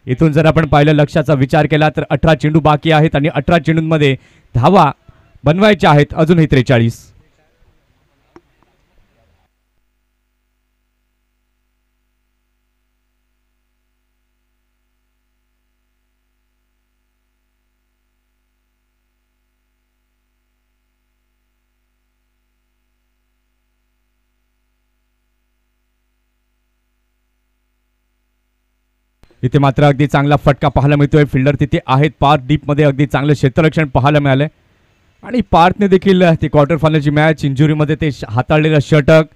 इथून जर आपण पाहिलं लक्षाचा विचार केला तर 18 चेंडू बाकी आहेत आणि 18 चेंडूंमध्ये धावा बनवायच्या आहेत अजूनही 43. इथे मात्र अगदी चांगला फटका पाहायला मिळतोय. फिल्डर तिथे आहेत. पार्थ डीपमध्ये अगदी चांगलं क्षेत्ररक्षण पाहायला मिळालंय आणि पार्थने देखील ती क्वार्टर फायनलची मॅच इंजुरीमध्ये ते हाताळलेलं षटक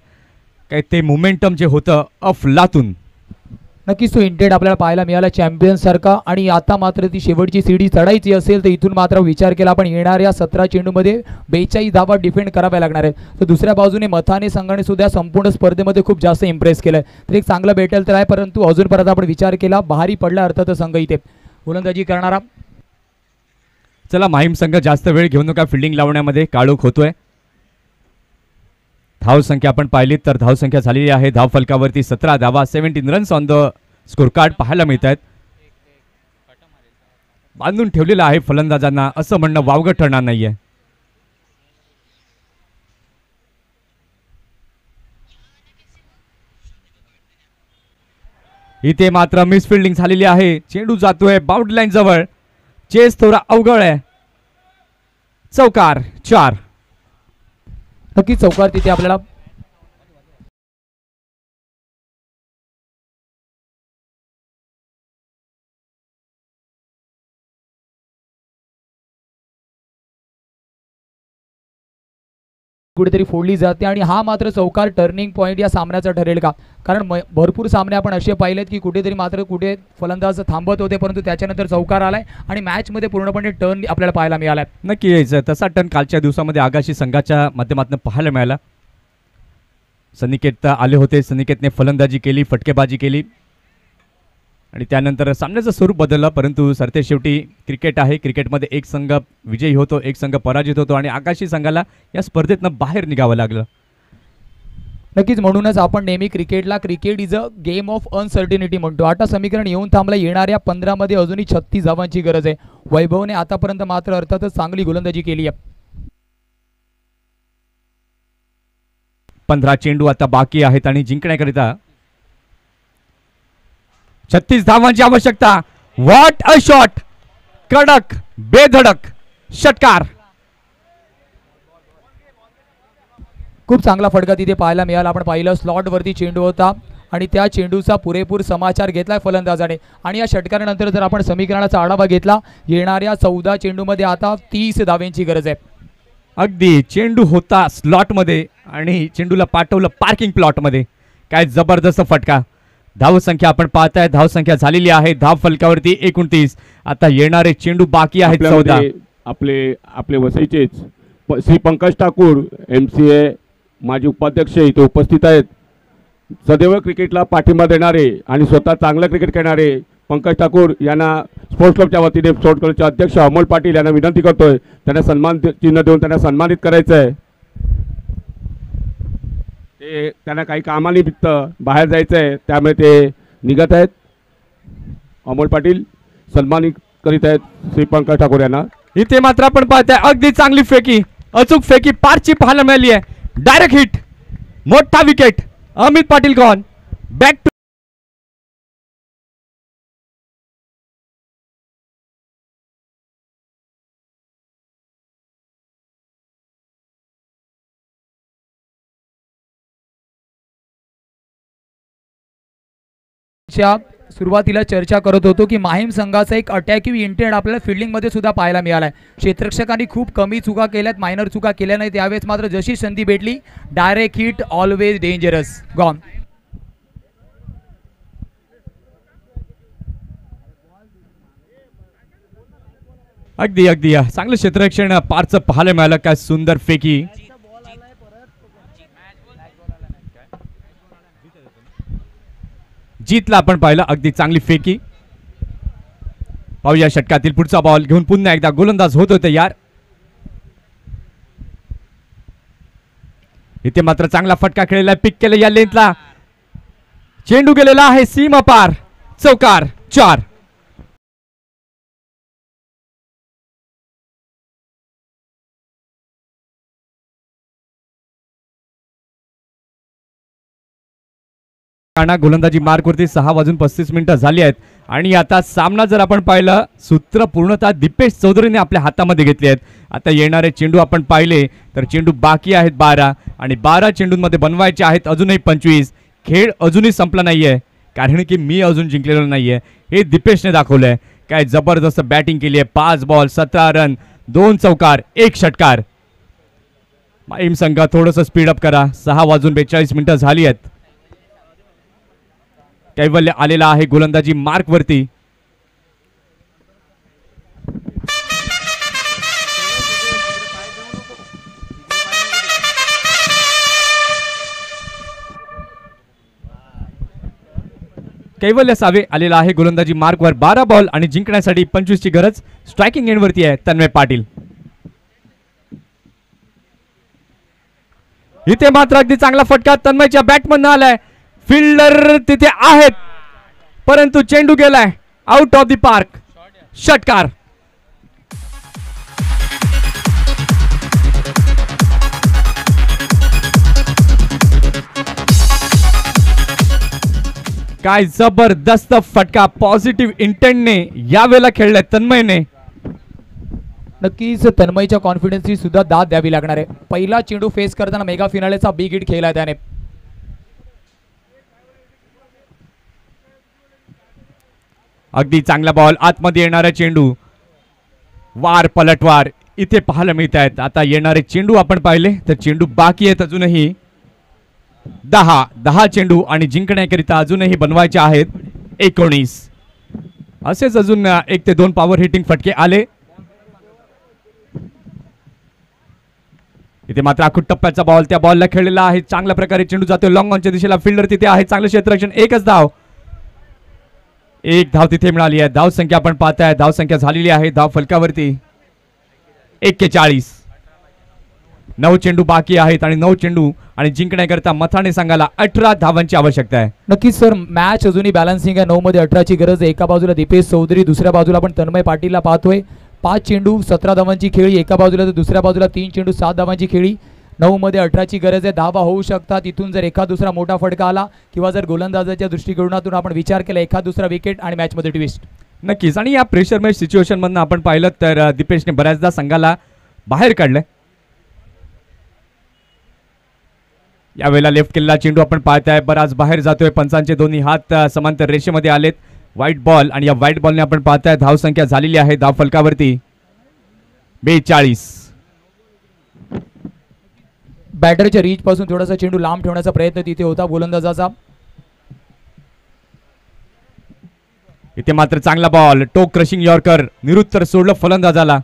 काय ते मोमेंटम जे होतं अफलातून. नक्कीच तो इंटेड आपल्याला पाहायला मिळाला चॅम्पियन सारखा. आणि आता मात्र ती शेवटची सीडी चढायची असेल तर इथून मात्र विचार केला आपण येणाऱ्या 17 चेंडूमध्ये 42 धावा डिफेंड कराव्या लागणार आहेत. तर दुसऱ्या बाजूने मथाने संघाने सुद्धा संपूर्ण स्पर्धेमध्ये खूप जास्त इम्प्रेस केलंय. तर एक चांगलं बॅटल तर आहे परंतु अजूनपर्यंत आपण विचार केला भारी पडला अर्थात संघ इथे गोलंदाजी करणारा. चला माहीम संघ जास्त वेळ घेऊ नका फिल्डिंग लावण्यामध्ये. काळोख होतोय. धाव संख्या आपण पाहिली तर धाव संख्या झालेली आहे धाव फलकावरती 17 धावा 17 runs on the score card पाहायला मिळत आहेत. बांधून ठेवलेलं आहे फलंदाजांना असं म्हणणं वावगं ठरणार नाहीये. इथे मात्र मिस फिल्डिंग झालेली आहे. चेंडू जातोय बाउंड्री लाईन जवळ. चेस थोडा अवघड आहे. चौकार 4. नक्की चौकार तिथे आपल्याला कुठेतरी फोडली जाते आणि हा मात्र चौकार टर्निंग पॉईंट या सामन्याचा ठरेल का? कारण भरपूर सामने आपण असे पाहिलेत की कुठेतरी मात्र कुठे फलंदाज थांबत होते परंतु त्याच्यानंतर चौकार आलाय आणि मॅचमध्ये पूर्णपणे टर्न आपल्याला पाहायला मिळालाय. नक्की यायचं तसा टर्न कालच्या दिवसामध्ये आगाशी संघाच्या माध्यमातून पाहायला मिळाला. सनिकेत आले होते. सनिकेतने फलंदाजी केली, फटकेबाजी केली आणि त्यानंतर सामन्याचं स्वरूप बदललं. परंतु सरते शेवटी क्रिकेट आहे. क्रिकेटमध्ये एक संघ विजयी होतो, एक संघ पराजित होतो आणि आगाशी संघाला या स्पर्धेतनं बाहेर निघावं लागलं. नक्कीच म्हणूनच आपण नेहमी क्रिकेटला cricket is a game of uncertainty म्हणतो. 8 समीकरण येऊन थांबला. येणाऱ्या 15 मध्ये अजूनही 36 धावांची गरज आहे. वैभवने आतापर्यंत मात्र अर्थातच चांगली गोलंदाजी केली आहे. 15 चेंडू आता बाकी आहेत आणि जिंकण्याकरिता 36 धावांची आवश्यकता. व्हॉट अ शॉट, कडक बेधडक षटकार. खूप चांगला फटका तिथे पाहायला मिळाला. आपण पाहिलं स्लॉट वरती चेंडू होता आणि त्या चेंडूचा पुरेपूर समाचार घेतलाय फलंदाजाने. आणि या षटकारानंतर जर आपण समीकरणाचा आढावा घेतला, येणाऱ्या 14 चेंडूमध्ये आता 30 धावांची गरज आहे. अगदी चेंडू होता स्लॉटमध्ये आणि चेंडूला पाठवलं पार्किंग प्लॉटमध्ये. काय जबरदस्त फटका. धावसंख्या आपण पाहताय, धावसंख्या झालेली आहे धाव फलकावरती 29. आता येणारे चेंडू बाकी आहेत 14. आपले वसईचेच श्री पंकज ठाकूर MCA माजी उपाध्यक्ष इथे उपस्थित आहेत. सदैव क्रिकेटला पाठिंबा देणारे आणि स्वतः चांगलं क्रिकेट खेळणारे पंकज ठाकूर यांना स्पोर्ट्स क्लबच्या वतीने स्पोर्ट्स क्लबचे अध्यक्ष अमोल पाटील यांना विनंती करतोय, त्यांना सन्मान चिन्ह देऊन त्यांना सन्मानित करायचं आहे. ते त्यांना काही कामानिमित्त बाहेर जायचं आहे, त्यामुळे ते निघत आहेत. अमोल पाटील सन्मानित करीत आहेत श्री पंकज ठाकूर यांना. इथे मात्र आपण पाहताय अगदी चांगली फेकी, अचूक फेकी पारची पाहायला मिळाली आहे. डायरेक्ट हिट, मोठा wicket. Amit Patil gone. Back to सुरुवातीला चर्चा करत होतो की माहीम संघाचा एक अटॅकिव्ह इंटेंट आपल्याला फिल्डिंगमध्ये सुद्धा पाहायला मिळाला आहे. क्षेत्ररक्षकांनी खूप कमी चुका केल्यात, मायनर चुका केल्या नाहीत. त्यावेळेस मात्र जशी संधी भेटली direct hit, always dangerous, gone. अगदी अगदी चांगलं क्षेत्ररक्षण पारचं पाहायला मिळालं. काय सुंदर फेकी. जीतला आपण पाहिलं, अगदी चांगली फेकी. पाहूया षटकातील पुढचा बॉल घेऊन पुन्हा एकदा गोलंदाज होत होते यार. इथे मात्र चांगला फटका खेळलेला, पिक केलं या लेंथला. चेंडू गेलेला आहे सीमा पार, चौकार. 4. गोलंदाजी मार्कवरती 6 वाजून 35 मिनिटं झाली आहेत आणि आता सामना जर आपण पाहिलं, सूत्र पूर्णतः दीपेश चौधरीने आपल्या हातामध्ये घेतले आहेत. आता येणारे चेंडू आपण पाहिले तर चेंडू बाकी आहेत 12 आणि 12 चेंडूंमध्ये बनवायचे आहेत अजूनही 25. खेळ अजूनही संपला नाहीये, कारण की मी अजून जिंकलेलो नाहीये हे दीपेशने दाखवलंय. काय जबरदस्त बॅटिंग केली आहे. 5 बॉल 17 रन, 2 चौकार, 1 षटकार. माहीम संघ थोडंसं स्पीडअप करा. 6 वाजून 42 मिनिटं झाली आहेत. कैवल्य आलेला आहे गोलंदाजी मार्कवरती. कैवल्य सावे आलेला आहे गोलंदाजी मार्कवर. 12 बॉल आणि जिंकण्यासाठी 25 ची गरज. स्ट्रायकिंग एंडवरती आहे तन्मय पाटील. इथे मात्र अगदी चांगला फटका तन्मयच्या बॅटमधून आलाय. फिल्डर तिथे आहेत परंतु चेंडू गेलाय आउट ऑफ द पार्क. षटकार. काय जबरदस्त फटका पॉझिटिव्ह इंटेंटने यावेळेला खेळलाय तन्मयने. नक्कीच तन्मयच्या कॉन्फिडन्सची सुद्धा दाद द्यावी लागणार आहे. पहिला चेंडू फेस करताना मेगा फिनालेचा बिग हिट खेळलाय त्याने. अगदी चांगला बॉल, आतमध्ये येणारा चेंडू, वार पलटवार इथे पाहायला मिळत आहेत. आता येणारे चेंडू आपण पाहिले तर चेंडू बाकी आहेत अजूनही 10 चेंडू आणि जिंकण्याकरिता अजूनही बनवायचे आहेत 19. असेच अजून 1 ते 2 पॉवर हिटिंग फटके आले. इथे मात्र आखूट टप्प्याचा बॉल, त्या बॉलला खेळलेला आहे. चांगल्या प्रकारे चेंडू जातोय लॉंग ऑनच्या दिशेला. फिल्डर तिथे आहे. चांगलं क्षेत्ररक्षण. 1च धाव. 1 धाव तिथे मिळाली आहे. धाव संख्या आपण पाहताय, धाव संख्या झालेली आहे धाव फलकावरती 41. 9 चेंडू बाकी आहेत आणि 9 चेंडू आणि जिंकण्याकरता मथाणे संघाला 18 धावांची आवश्यकता आहे. नक्कीच सर, मॅच अजूनही बॅलन्सिंग आहे. 9 मध्ये 18ची गरज आहे. एका बाजूला दीपेश चौधरी, दुसऱ्या बाजूला आपण तन्मय पाटीलला पाहतोय. 5 चेंडू 17 धावांची खेळी एका बाजूला, तर दुसऱ्या बाजूला 3 चेंडू 7 धावांची खेळी. 9 मध्ये 18ची गरज आहे. धावा होऊ शकतात इथून जर एखाद दुसरा मोठा फटका आला किंवा जर गोलंदाजाच्या दृष्टिकोनातून आपण विचार केला एखाद दुसरा विकेट आणि मॅचमध्ये ट्विस्ट. नक्कीच. आणि या प्रेशर मॅच सिच्युएशन मधनं आपण पाहिलं तर दीपेशने बऱ्याचदा संघाला बाहेर काढलंय. यावेळेला लेफ्ट केलेला चेंडू आपण पाहताय बराच बाहेर जातोय. पंचांचे दोन्ही हात समांतर रेषेमध्ये आलेत. व्हाईट बॉल आणि या व्हाईट बॉलने आपण पाहताय धाव संख्या झालेली आहे धाव फलकावरती 42. बॅटरच्या रीच पासून थोडासा चेंडू लांब ठेवण्याचा प्रयत्न तिथे होता गोलंदाजाचा. इथे मात्र चांगला बॉल टोक क्रशिंग यॉर्कर निरुत्तर सोडलं फलंदाजाला.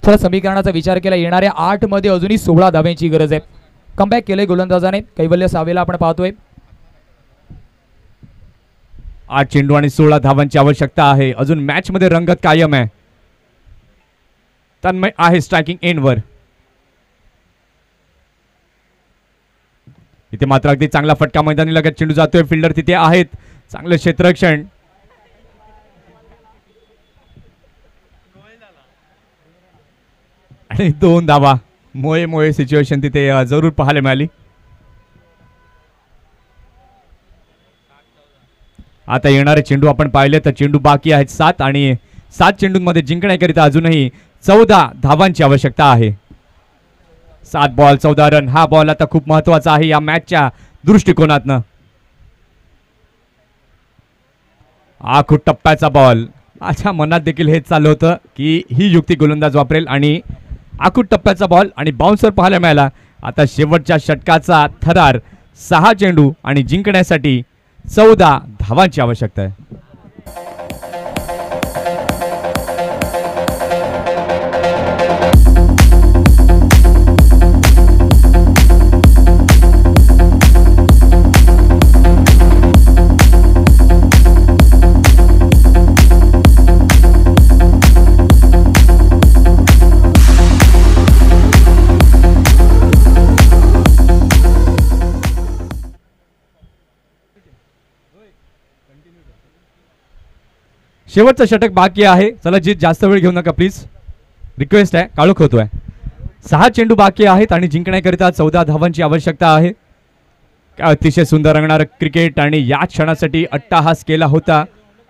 थोडा समीकरणाचा विचार केला येणाऱ्या 8 मध्ये अजूनही 16 धाव्यांची गरज आहे. कमबॅक केलंय गोलंदाजाने. कैवल्य सावेला आपण पाहतोय. 8 चेंडू आणि 16 धावांची आवश्यकता आहे. अजून मॅच मध्ये रंगत कायम आहे. तन्मय आहे स्ट्रायकिंग एंडवर. इथे मात्र अगदी चांगला फटका मैदानी लगत चेंडू जातोय. फिल्डर तिथे आहेत. चांगलं क्षेत्ररक्षण. आणि 2 धावा मोये सिच्युएशन तिथे जरूर पाहायला मिळाली. आता येणारे चेंडू आपण पाहिले तर चेंडू बाकी आहेत 7 आणि 7 चेंडूंमध्ये जिंकण्याकरिता अजूनही 14 धावांची आवश्यकता आहे. 7 बॉल 14 रन हा बॉल आता खूप महत्वाचा आहे या मॅचच्या दृष्टिकोनातनं. आखूट टप्प्याचा बॉल. माझ्या मनात देखील हेच चाललं होतं की ही युक्ती गोलंदाज वापरेल आणि आखूट टप्प्याचा बॉल आणि बाउन्सर पाहायला मिळाला. आता शेवटच्या षटकाचा थरार 6 चेंडू आणि जिंकण्यासाठी 14 धावांची आवश्यकता आहे. शेवटचं षटक बाकी आहे. चला जीत जास्त वेळ घेऊ नका प्लीज. रिक्वेस्ट आहे. काळोख होतोय. 6 चेंडू बाकी आहेत आणि जिंकण्याकरिता 14 धावांची आवश्यकता आहे. अतिशय सुंदर रंगणारं क्रिकेट आणि या क्षणासाठी अट्टाहास केला होता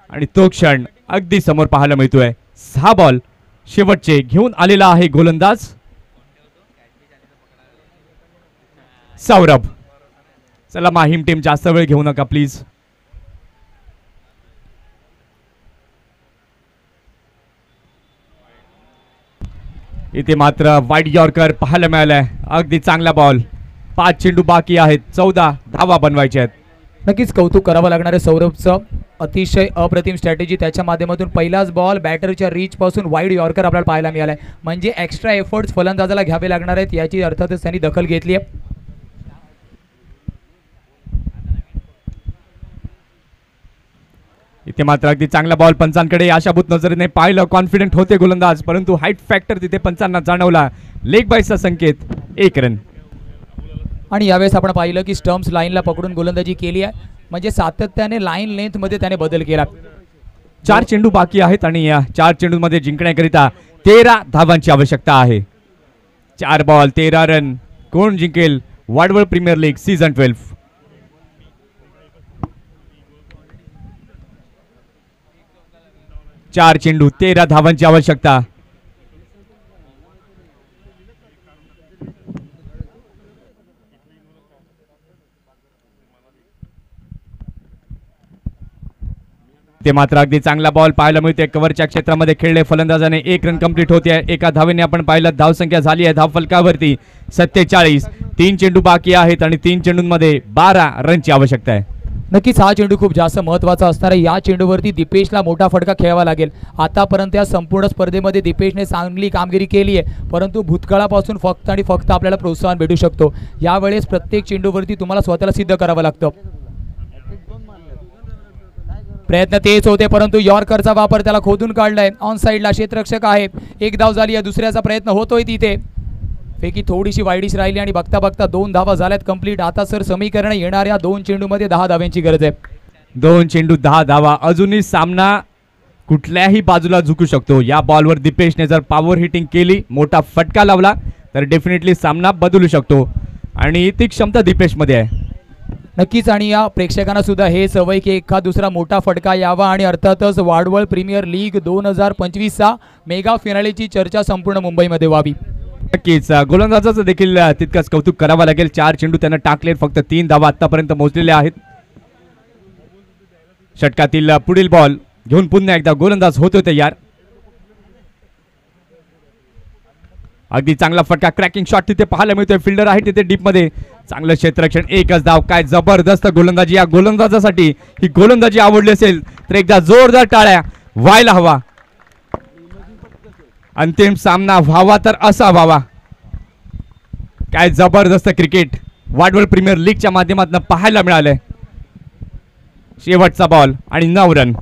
आणि तो क्षण अगदी समोर पाहायला मिळतोय. 6 बॉल शेवटचे घेऊन आलेला आहे गोलंदाज सौरभ. चला माहीम टीम जास्त वेळ घेऊ नका प्लीज. इथे मात्र वाईट यॉर्कर पाहायला मिळालाय. अगदी चांगला बॉल. 5 चेंडू बाकी आहेत. 14 धावा बनवायच्या आहेत. नक्कीच कौतुक करावं लागणार आहे सौरभचं. अतिशय अप्रतिम स्ट्रॅटेजी त्याच्या माध्यमातून पहिलाच बॉल बॅटरच्या रीच पासून वाईड यॉर्कर आपल्याला पाहायला मिळालाय. म्हणजे एक्स्ट्रा एफर्ट्स फलंदाजाला घ्यावे लागणार आहेत याची अर्थातच त्यांनी दखल घेतली आहे. इथे मात्र अगदी चांगला बॉल पंचांकडे आशाभूत नजरेने पाहिलं. कॉन्फिडंट होते गोलंदाज परंतु हाईट फॅक्टर तिथे पंचांना जाणवला. लेग बायचा संकेत 1 रन. आणि यावेळेस आपण पाहिलं की स्टम्प्स लाईनला पकडून गोलंदाजी केली आहे. म्हणजे सातत्याने लाईन लेंथ मध्ये त्याने बदल केला. 4 चेंडू बाकी आहेत आणि या 4 चेंडूंमध्ये जिंकण्याकरिता 13 धावांची आवश्यकता आहे. 4 बॉल 13 रन. कोण जिंकेल वाडवळ प्रीमियर लीग सीझन 12? 4 चेंडू 13 धावांची आवश्यकता. ते मात्र अगदी चांगला बॉल पाहायला मिळते. कव्हरच्या क्षेत्रामध्ये खेळले फलंदाजाने 1 रन कंप्लीट होते. एका धावेने आपण पाहिलं धावसंख्या झाली आहे धाव फलकावरती 47. 3 चेंडू बाकी आहेत आणि 3 चेंडूंमध्ये 12 रनची आवश्यकता आहे. नक्कीच हा चेंडू खूप जास्त महत्त्वाचा असणार आहे. या चेंडूवरती दीपेशला मोठा फटका खेळावा लागेल. आतापर्यंत या संपूर्ण स्पर्धेमध्ये दीपेशने चांगली कामगिरी केली आहे परंतु भूतकाळापासून फक्त आणि फक्त आपल्याला प्रोत्साहन भेटू शकतो. यावेळेस प्रत्येक चेंडूवरती तुम्हाला स्वतःला सिद्ध करावं लागतं. प्रयत्न तेच होते परंतु यॉर्करचा वापर त्याला खोदून काढलाय. ऑन साईडला क्षेत्ररक्षक आहे. 1 धाव झाली आहे. दुसऱ्याचा प्रयत्न होतोय तिथे. फेकी थोडीशी वाईडिश राहिली आणि बघता बघता 2 धावा झाल्यात कंप्लीट. आता सर समीकरण येणाऱ्या 2 चेंडूमध्ये 10 धाव्यांची गरज आहे. 2 चेंडू 10 धावा. अजूनही सामना कुठल्याही बाजूला झुकू शकतो. या बॉलवर दीपेशने जर पॉवर हिटिंग केली, मोठा फटका लावला तर डेफिनेटली सामना बदलू शकतो आणि ती क्षमता दीपेशमध्ये आहे. नक्कीच. आणि या प्रेक्षकांना सुद्धा हे सवय की एखाद दुसरा मोठा फटका यावा आणि अर्थातच वाडवळ प्रीमियर लीग 2025चा मेगा फिनालेची चर्चा संपूर्ण मुंबईमध्ये व्हावी. नक्कीच. गोलंदाजाचं देखील तितकंच कौतुक करावं लागेल. 4 चेंडू त्यानं टाकले, फक्त 3 धावा आतापर्यंत मोजलेल्या आहेत. षटकातील पुढील बॉल घेऊन पुन्हा एकदा गोलंदाज होतोय तयार. अगदी चांगला फटका, क्रॅकिंग शॉट तिथे पाहायला मिळतोय. फिल्डर आहे तिथे डीप मध्ये, चांगलं क्षेत्ररक्षण, एकच धाव. काय जबरदस्त गोलंदाजी. या गोलंदाजासाठी ही गोलंदाजी आवडली असेल तर एकदा जोरदार टाळ्या व्हायला हवा. अंतिम सामना व्हावा तर असा व्हावा. काय जबरदस्त क्रिकेट वाडवळ प्रीमियर लीगच्या माध्यमातून पाहायला मिळालंय. शेवटचा बॉल आणि 9 रन.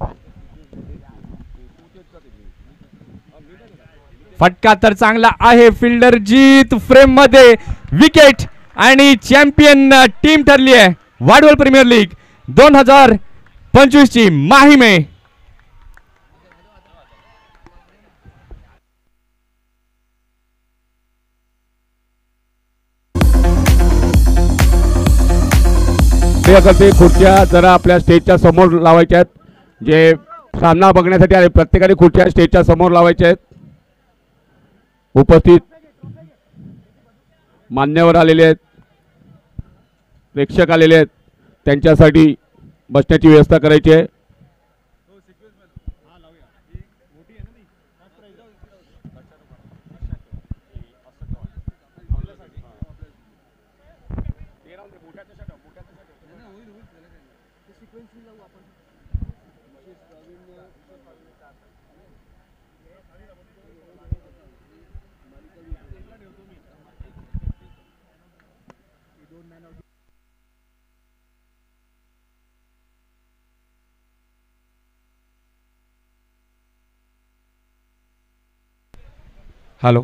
फटका तर चांगला आहे. फिल्डर जीत फ्रेम मध्ये, विकेट आणि चॅम्पियन टीम ठरली आहे वाडवळ प्रीमियर लीग 2025 ची माहीमे. ते असं ते खुर्च्या जरा आपल्या स्टेजच्या समोर लावायच्या आहेत. जे सामना बघण्यासाठी आले प्रत्येकाने खुर्च्या स्टेजच्या समोर लावायच्या आहेत. उपस्थित मान्यवर आलेले आहेत, प्रेक्षक आलेले आहेत, त्यांच्यासाठी बसण्याची व्यवस्था करायची आहे. हॅलो.